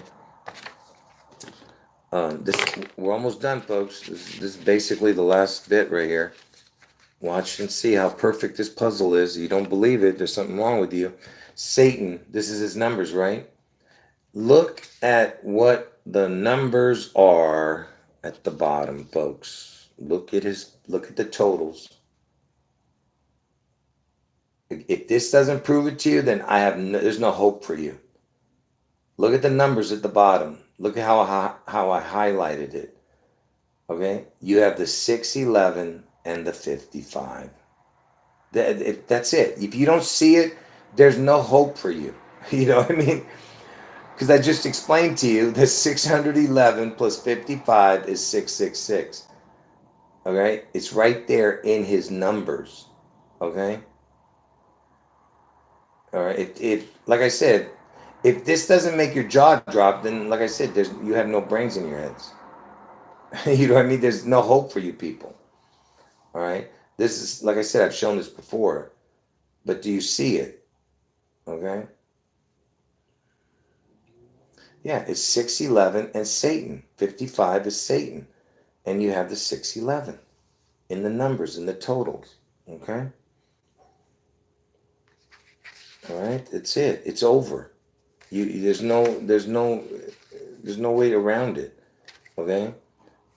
A: We're almost done, folks. This is basically the last bit right here. Watch and see how perfect this puzzle is. You don't believe it, there's something wrong with you. Satan, this is his numbers, right? Look at what the numbers are at the bottom, folks. Look at the totals. If this doesn't prove it to you, then there's no hope for you. Look at the numbers at the bottom. Look at how I highlighted it. Okay? You have the 611 and the 55. That's it. If you don't see it, there's no hope for you. You know what I mean? Because I just explained to you that 611 plus 55 is 666. Okay? It's right there in his numbers. Okay? All right. If like I said, If this doesn't make your jaw drop, then like I said, you have no brains in your heads. You know what I mean? There's no hope for you people. All right. This is, like I said, I've shown this before, but do you see it? Okay. Yeah, it's 611 and Satan. 55 is Satan. And you have the 611 in the numbers, in the totals. Okay. All right. That's it. It's over. There's no way around it. Okay.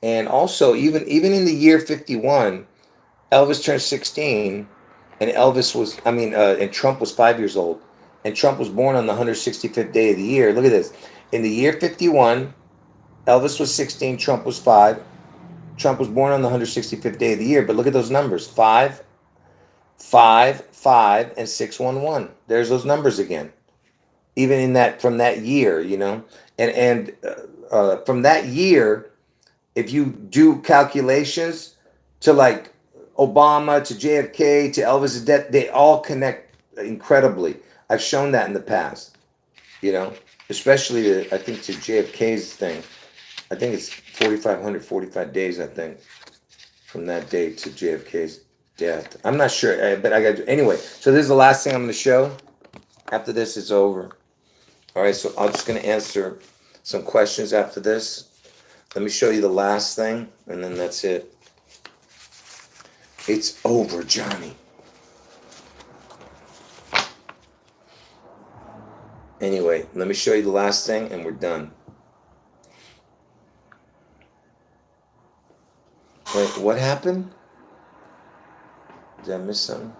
A: And also, even in the year 51, Elvis turned 16, and and Trump was 5 years old, and Trump was born on the 165th day of the year. Look at this. In the year 51, Elvis was 16, Trump was 5. Trump was born on the 165th day of the year, but look at those numbers: 5, 5, 5, and 611. There's those numbers again. Even in that, from that year, and from that year, if you do calculations to like Obama to JFK to Elvis's death, they all connect incredibly. I've shown that in the past, especially I think to JFK's thing. I think it's 4,545 days, I think, from that day to JFK's death. I'm not sure, but I got anyway. So this is the last thing I'm going to show. After this, it's over. All right, so I'm just going to answer some questions after this. Let me show you the last thing, and then that's it. It's over, Johnny. Anyway, let me show you the last thing, and we're done. Wait, what happened? Did I miss something?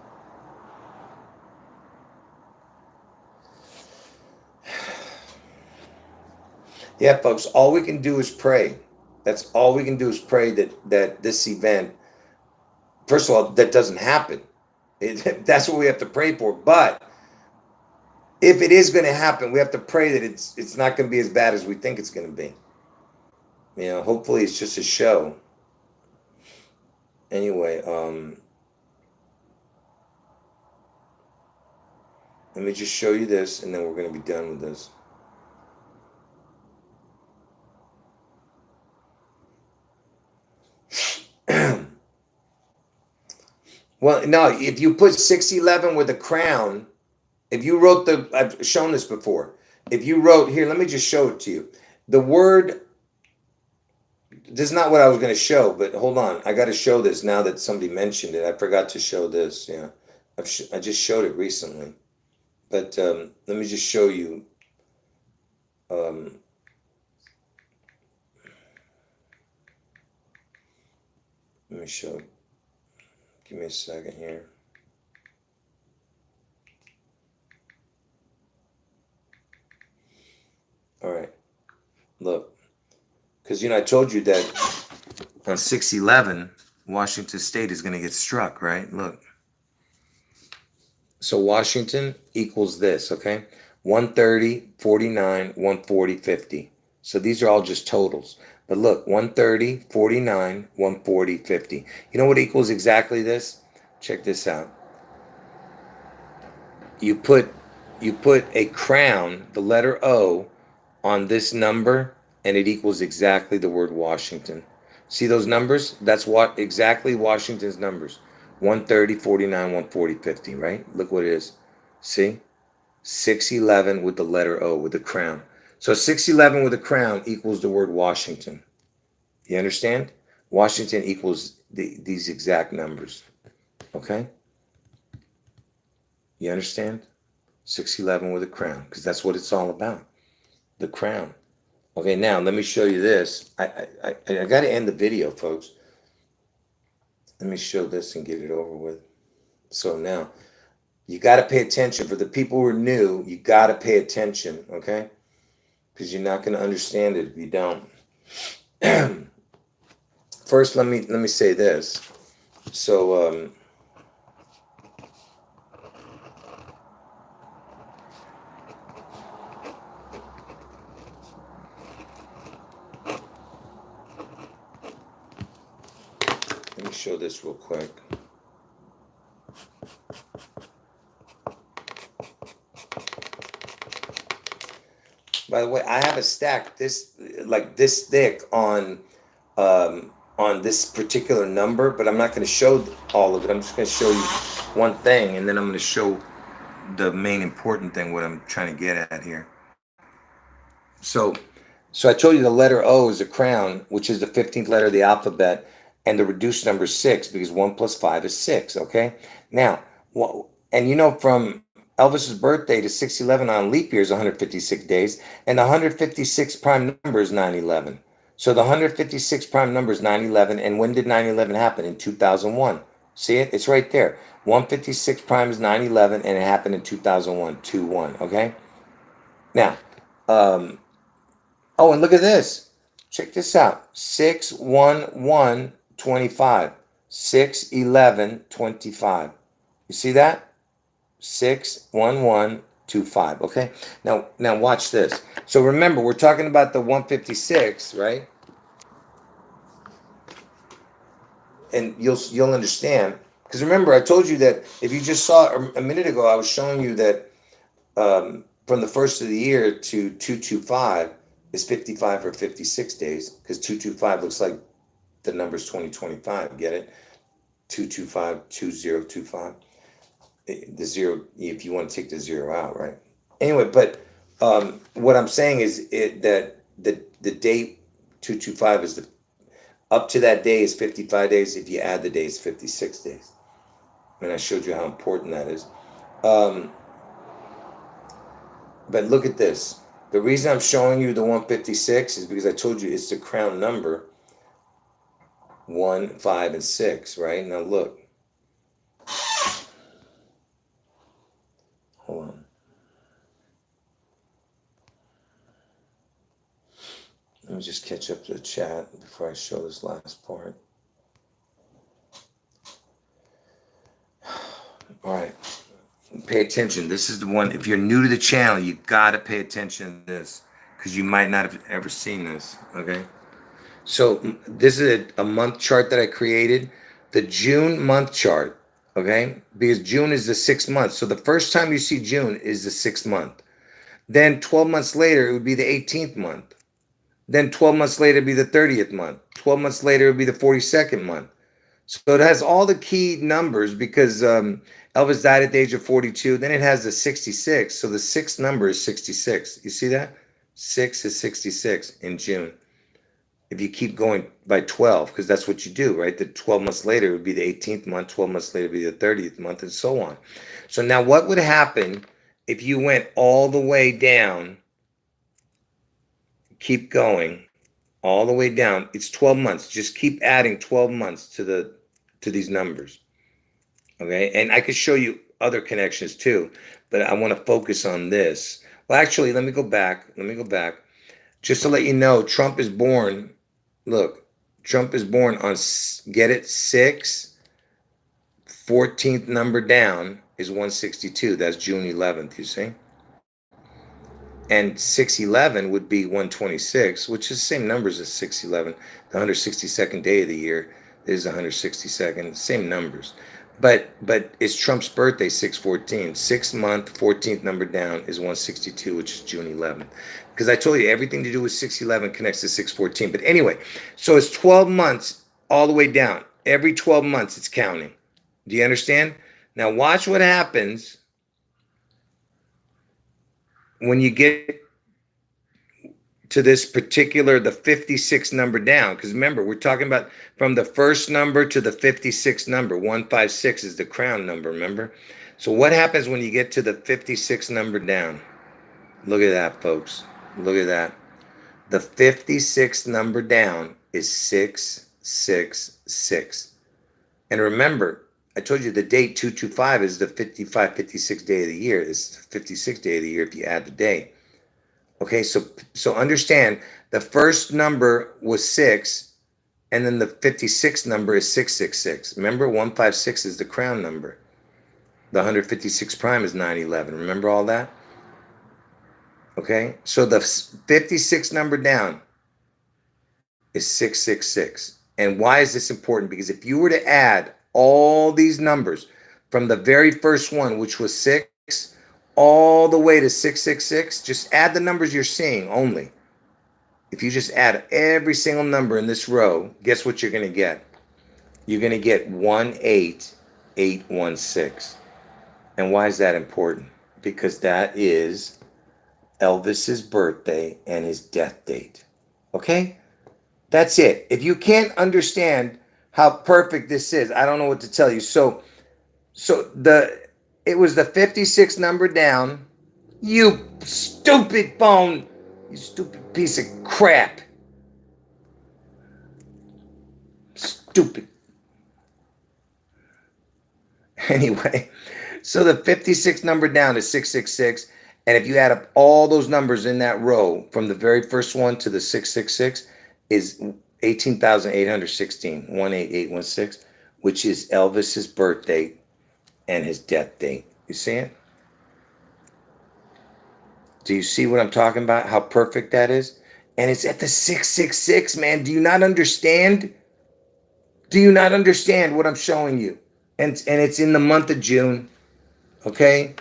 A: Yeah, folks, all we can do is pray. That's all we can do is pray that this event, first of all, that doesn't happen. That's what we have to pray for. But if it is going to happen, we have to pray that it's not going to be as bad as we think it's going to be. Hopefully it's just a show. Anyway, let me just show you this, and then we're going to be done with this. Well, no, if you put 611 with a crown, if you wrote I've shown this before. If you wrote, here, let me just show it to you. The word, this is not what I was going to show, but hold on. I got to show this now that somebody mentioned it. I forgot to show this. Yeah, I just showed it recently. But let me just show you. Let me show. Give me a second here. All right. Look. Because, I told you that on 6/11, Washington State is going to get struck, right? Look. So Washington equals this, okay? 130, 49, 140, 50. So these are all just totals. But look, 130, 49, 140, 50. You know what equals exactly this? Check this out. You put a crown, the letter O, on this number, and it equals exactly the word Washington. See those numbers? That's what exactly Washington's numbers. 130, 49, 140, 50, right? Look what it is. See? 611 with the letter O, with the crown. So 611 with a crown equals the word Washington. You understand? Washington equals these exact numbers. Okay? You understand? 611 with a crown, because that's what it's all about. The crown. Okay, now let me show you this. I got to end the video, folks. Let me show this and get it over with. So now, you got to pay attention. For the people who are new, you got to pay attention, okay? Because you're not going to understand it if you don't. First, let me say this. So, let me show this real quick. By the way, I have a stack this like this thick on this particular number, but I'm not going to show all of it. I'm just going to show you one thing, and then I'm going to show the main important thing, what I'm trying to get at here. So, so I told you the letter O is a crown, which is the 15th letter of the alphabet, and the reduced number is 6 because 1 plus 5 is 6. Okay. Now, and you know, from Elvis's birthday to 611 on leap year is 156 days, and the 156 prime number is 911. So the 156 prime number is 911, and when did 911 happen? In 2001. See it? It's right there. 156 prime is 911, and it happened in 2001. 2-1. Okay. Now, oh, and look at this. Check this out. 6-1-1-25. 6-11-25. You see that? 6-1-1-2-5. Okay. Now watch this. So remember, we're talking about the 156, right? And you'll understand, because remember, I told you that if you just saw a minute ago, I was showing you that from the first of the year to 225 is 55 or 56 days, because 225 looks like the numbers 2025. Get it? 225 2025. The zero, if you want to take the zero out, right? Anyway, but what I'm saying is that the date 225 is the up to that day is 55 days. If you add the days, 56 days. And I showed you how important that is. But look at this. The reason I'm showing you the 156 is because I told you it's the crown number 1, 5, and 6, right? Now look. Hold on. Let me just catch up to the chat before I show this last part. All right. Pay attention. This is the one. If you're new to the channel, you got to pay attention to this, because you might not have ever seen this. Okay. So this is a month chart that I created. The June month chart. Okay. Because June is the 6th month. So the first time you see June is the 6th month. Then 12 months later, it would be the 18th month. Then 12 months later, it'd be the 30th month. 12 months later, it'd be the 42nd month. So it has all the key numbers, because Elvis died at the age of 42. Then it has the 66. So the sixth number is 66. You see that? 6 is 66 in June. If you keep going by 12, because that's what you do, right? The 12 months later would be the 18th month. 12 months later would be the 30th month, and so on. So now what would happen if you went all the way down? Keep going all the way down. It's 12 months. Just keep adding 12 months to these numbers. Okay. And I could show you other connections too, but I want to focus on this. Well, actually, let me go back. Just to let you know, Trump is born. Look, Trump is born on, get it? 6, 14th number down is 162. That's June 11th, you see? And 611 would be 126, which is the same numbers as 611. The 162nd day of the year is 162nd, same numbers. But it's Trump's birthday, 6/14. 6th month, 14th number down is 162, which is June 11th. Because I told you everything to do with 611 connects to 6/14. But anyway, so it's 12 months all the way down. Every 12 months it's counting. Do you understand? Now watch what happens when you get to this particular, the 56 number down, because remember, we're talking about from the first number to the 56th number. 156 is the crown number, remember? So what happens when you get to the 56 number down? Look at that, folks. Look at that. The 56th number down is 666. And remember, I told you the date 225 is the 55, 56 day of the year. It's the 56th day of the year if you add the day. Okay, so understand, the first number was 6, and then the 56th number is 666. Remember, 156 is the crown number. The 156 prime is 911. Remember all that? Okay, so the 56th number down is 666. And why is this important? Because if you were to add all these numbers from the very first one, which was 6, all the way to 666, just add the numbers you're seeing only. If you just add every single number in this row, guess what you're going to get? You're going to get 18816. And why is that important? Because that is Elvis's birthday and his death date. Okay? That's it. If you can't understand how perfect this is, I don't know what to tell you. So it was the 56 number down. You stupid phone. You stupid piece of crap. Stupid. Anyway, so the 56 number down is 666. And if you add up all those numbers in that row from the very first one to the 666 is 18,816, 18816, which is Elvis's birth date and his death date. You see it? Do you see what I'm talking about? How perfect that is? And it's at the 666, man. Do you not understand? Do you not understand what I'm showing you? And it's in the month of June. Okay?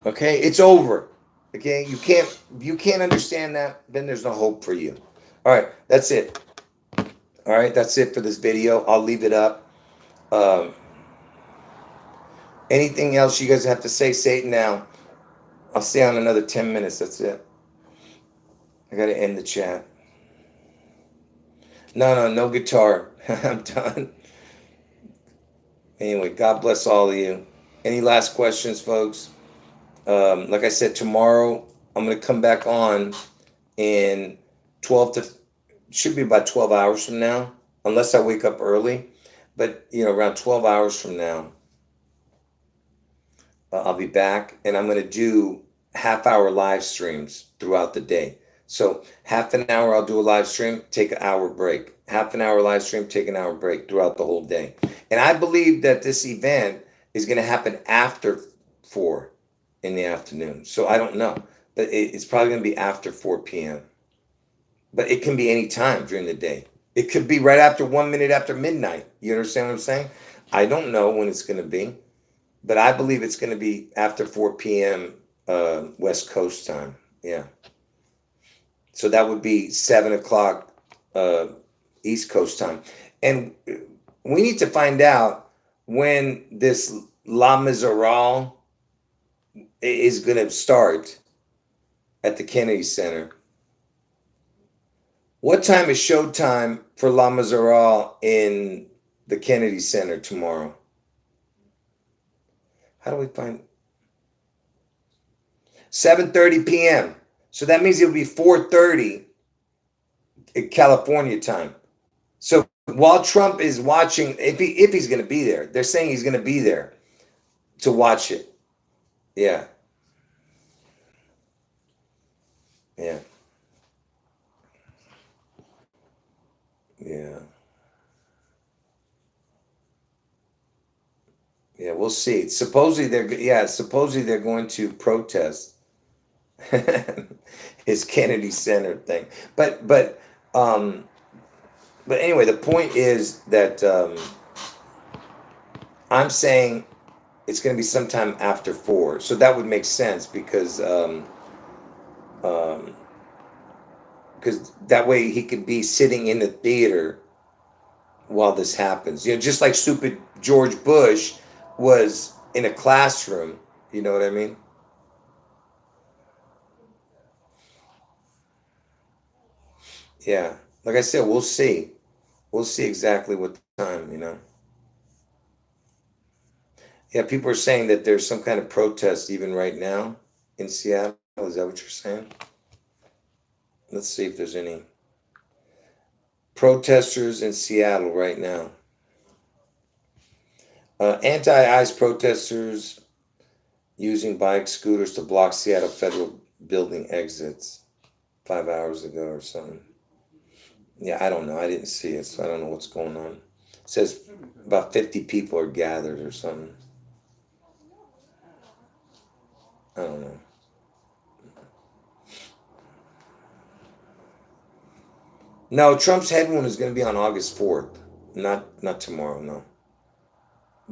A: Okay? It's over. Okay? You can't understand that, then there's no hope for you. All right, that's it. All right, that's it for this video. I'll leave it up. Anything else you guys have to say it now. I'll stay on another 10 minutes. That's it. I got to end the chat. No guitar. I'm done. Anyway, God bless all of you. Any last questions, folks? Like I said, tomorrow I'm going to come back on in should be about 12 hours from now, unless I wake up early. But, around 12 hours from now, I'll be back, and I'm going to do half-hour live streams throughout the day. So half an hour, I'll do a live stream, take an hour break. Half an hour live stream, take an hour break throughout the whole day. And I believe that this event is going to happen after 4 in the afternoon. So I don't know, but it's probably going to be after 4 p.m. But it can be any time during the day. It could be right after 1 minute after midnight. You understand what I'm saying? I don't know when it's going to be, but I believe it's going to be after 4 p.m. West Coast time. Yeah. So that would be 7 o'clock East Coast time. And we need to find out when this La Miserale is going to start at the Kennedy Center. What time is showtime for La Miserale in the Kennedy Center tomorrow? How do we find 7:30 p.m. So that means it'll be 4:30 California time. So while Trump is watching, if he's going to be there, they're saying he's going to be there to watch it. Yeah. Yeah. Yeah. Yeah, we'll see. Supposedly they're going to protest his Kennedy Center thing. But anyway, the point is that I'm saying it's going to be sometime after 4. So that would make sense because that way he could be sitting in the theater while this happens. Just like stupid George Bush was in a classroom. You know what I mean? Yeah. Like I said, we'll see. We'll see exactly what time. Yeah, people are saying that there's some kind of protest even right now in Seattle. Is that what you're saying? Let's see if there's any protesters in Seattle right now. Anti-ICE protesters using bike scooters to block Seattle federal building exits 5 hours ago or something. Yeah, I don't know. I didn't see it, so I don't know what's going on. It says about 50 people are gathered or something. I don't know. No, Trump's head wound is going to be on August 4th. Not tomorrow, no.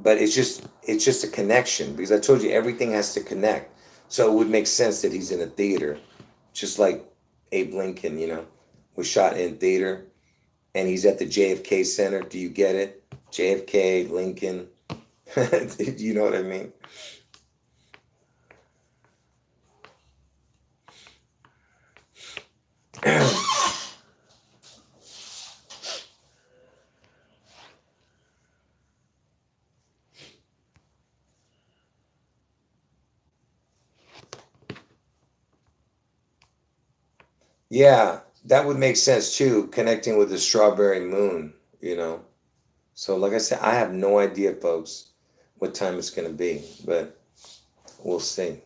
A: but it's just a connection, because I told you everything has to connect. So it would make sense that he's in a theater, just like Abe Lincoln, was shot in theater, and he's at the JFK Center. Do you get it? JFK, Lincoln. You know what I mean? Yeah, that would make sense too, connecting with the strawberry moon, So, like I said, I have no idea, folks, what time it's going to be, but we'll see.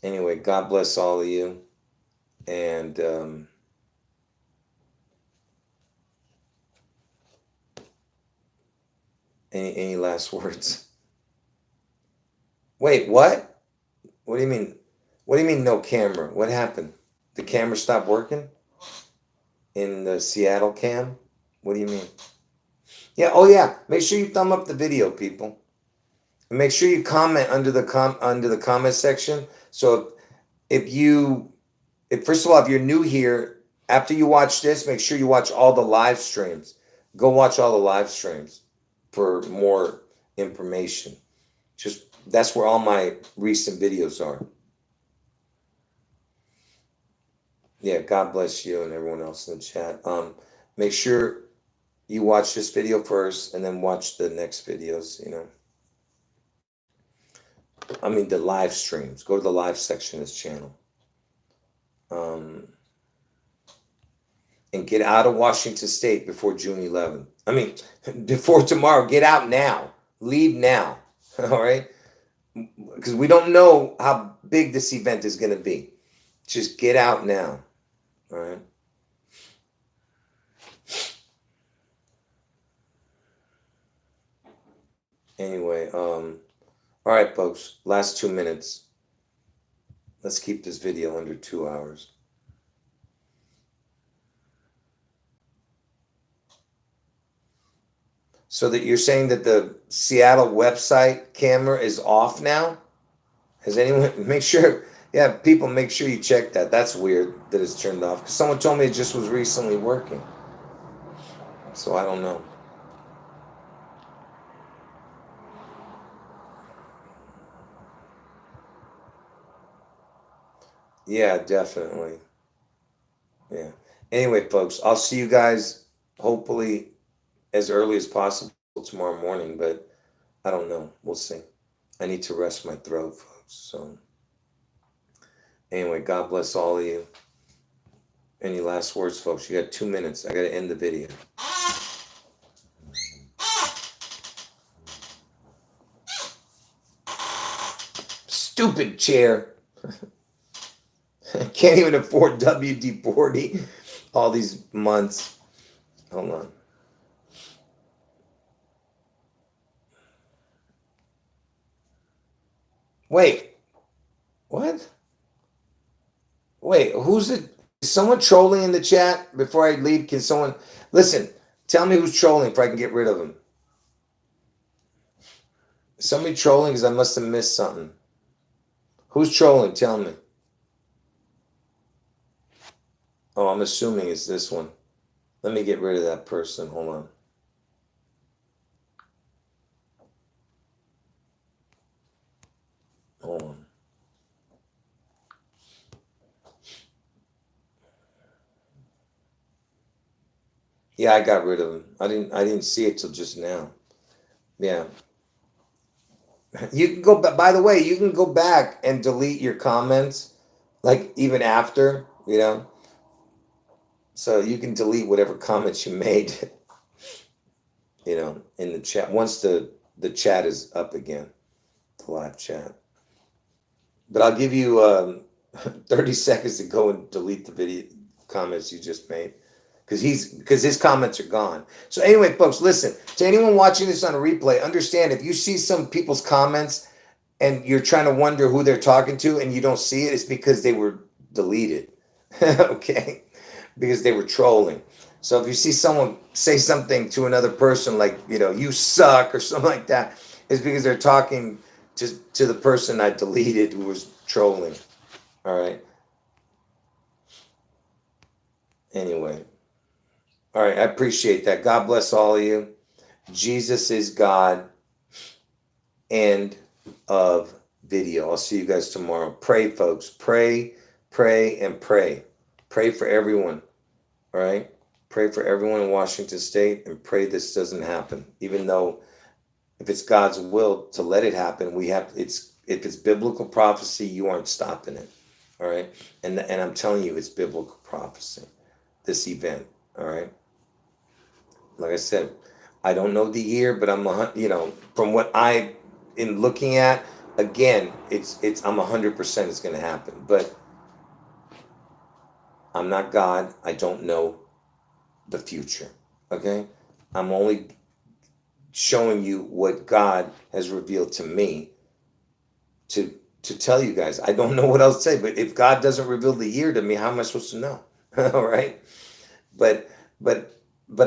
A: Anyway, God bless all of you. And any last words? Wait, what? What do you mean? What do you mean no camera? What happened? The camera stopped working in the Seattle cam? What do you mean? Yeah, oh yeah. Make sure you thumb up the video, people. And make sure you comment under the comment section. So if first of all, if you're new here, after you watch this, make sure you watch all the live streams. Go watch all the live streams for more information. Just that's where all my recent videos are. Yeah, God bless you and everyone else in the chat. Make sure you watch this video first and then watch the next videos, I mean, the live streams. Go to the live section of this channel. And get out of Washington State before June 11th. I mean, before tomorrow. Get out now. Leave now. All right? Because we don't know how big this event is going to be. Just get out now. All right? Anyway, all right, folks. Last 2 minutes. Let's keep this video under 2 hours. So that you're saying that the Seattle website camera is off now? Has anyone, make sure, yeah, people, make sure you check that. That's weird that it's turned off. Because someone told me it just was recently working. So I don't know. Yeah, definitely. Yeah. Anyway, folks, I'll see you guys hopefully as early as possible tomorrow morning, but I don't know. We'll see. I need to rest my throat, folks. So anyway, God bless all of you. Any last words, folks? You got 2 minutes. I got to end the video. Stupid chair. Can't even afford WD-40 all these months. Hold on. Wait. What? Wait, who's it? Is someone trolling in the chat before I leave? Can someone listen? Tell me who's trolling if I can get rid of them. Is somebody trolling because I must have missed something. Who's trolling? Tell me. Oh, I'm assuming it's this one. Let me get rid of that person. Hold on. Hold on. Yeah, I got rid of him. I didn't see it till just now. Yeah. You can go, by the way, you can go back and delete your comments, like even after, So you can delete whatever comments you made, in the chat. Once the chat is up again, the live chat. But I'll give you 30 seconds to go and delete the video comments you just made. Because his comments are gone. So anyway, folks, listen, to anyone watching this on a replay, understand if you see some people's comments and you're trying to wonder who they're talking to and you don't see it, it's because they were deleted. Okay? Because they were trolling. So if you see someone say something to another person like, you suck or something like that, it's because they're talking to the person I deleted who was trolling. All right. Anyway. All right. I appreciate that. God bless all of you. Jesus is God. End of video. I'll see you guys tomorrow. Pray, folks. Pray, pray, and pray. Pray for everyone. All right. Pray for everyone in Washington State and pray this doesn't happen. Even though if it's God's will to let it happen, if it's biblical prophecy, you aren't stopping it. All right. And I'm telling you, it's biblical prophecy, this event. All right. Like I said, I don't know the year, but from what I in looking at, again, I'm 100% it's going to happen. But I'm not God. I don't know the future. Okay. I'm only showing you what God has revealed to me to tell you guys. I don't know what else to say, but if God doesn't reveal the year to me, how am I supposed to know? All right. But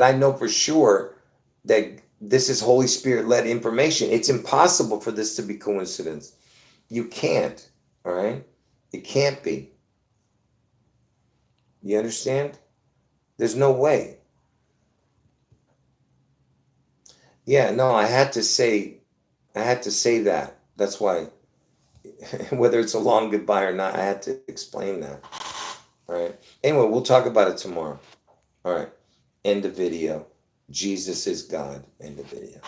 A: I know for sure that this is Holy Spirit led information. It's impossible for this to be coincidence. You can't. All right. It can't be. You understand? There's no way. Yeah, no, I had to say that. That's why, whether it's a long goodbye or not, I had to explain that. All right. Anyway, we'll talk about it tomorrow. All right. End of video. Jesus is God. End of video.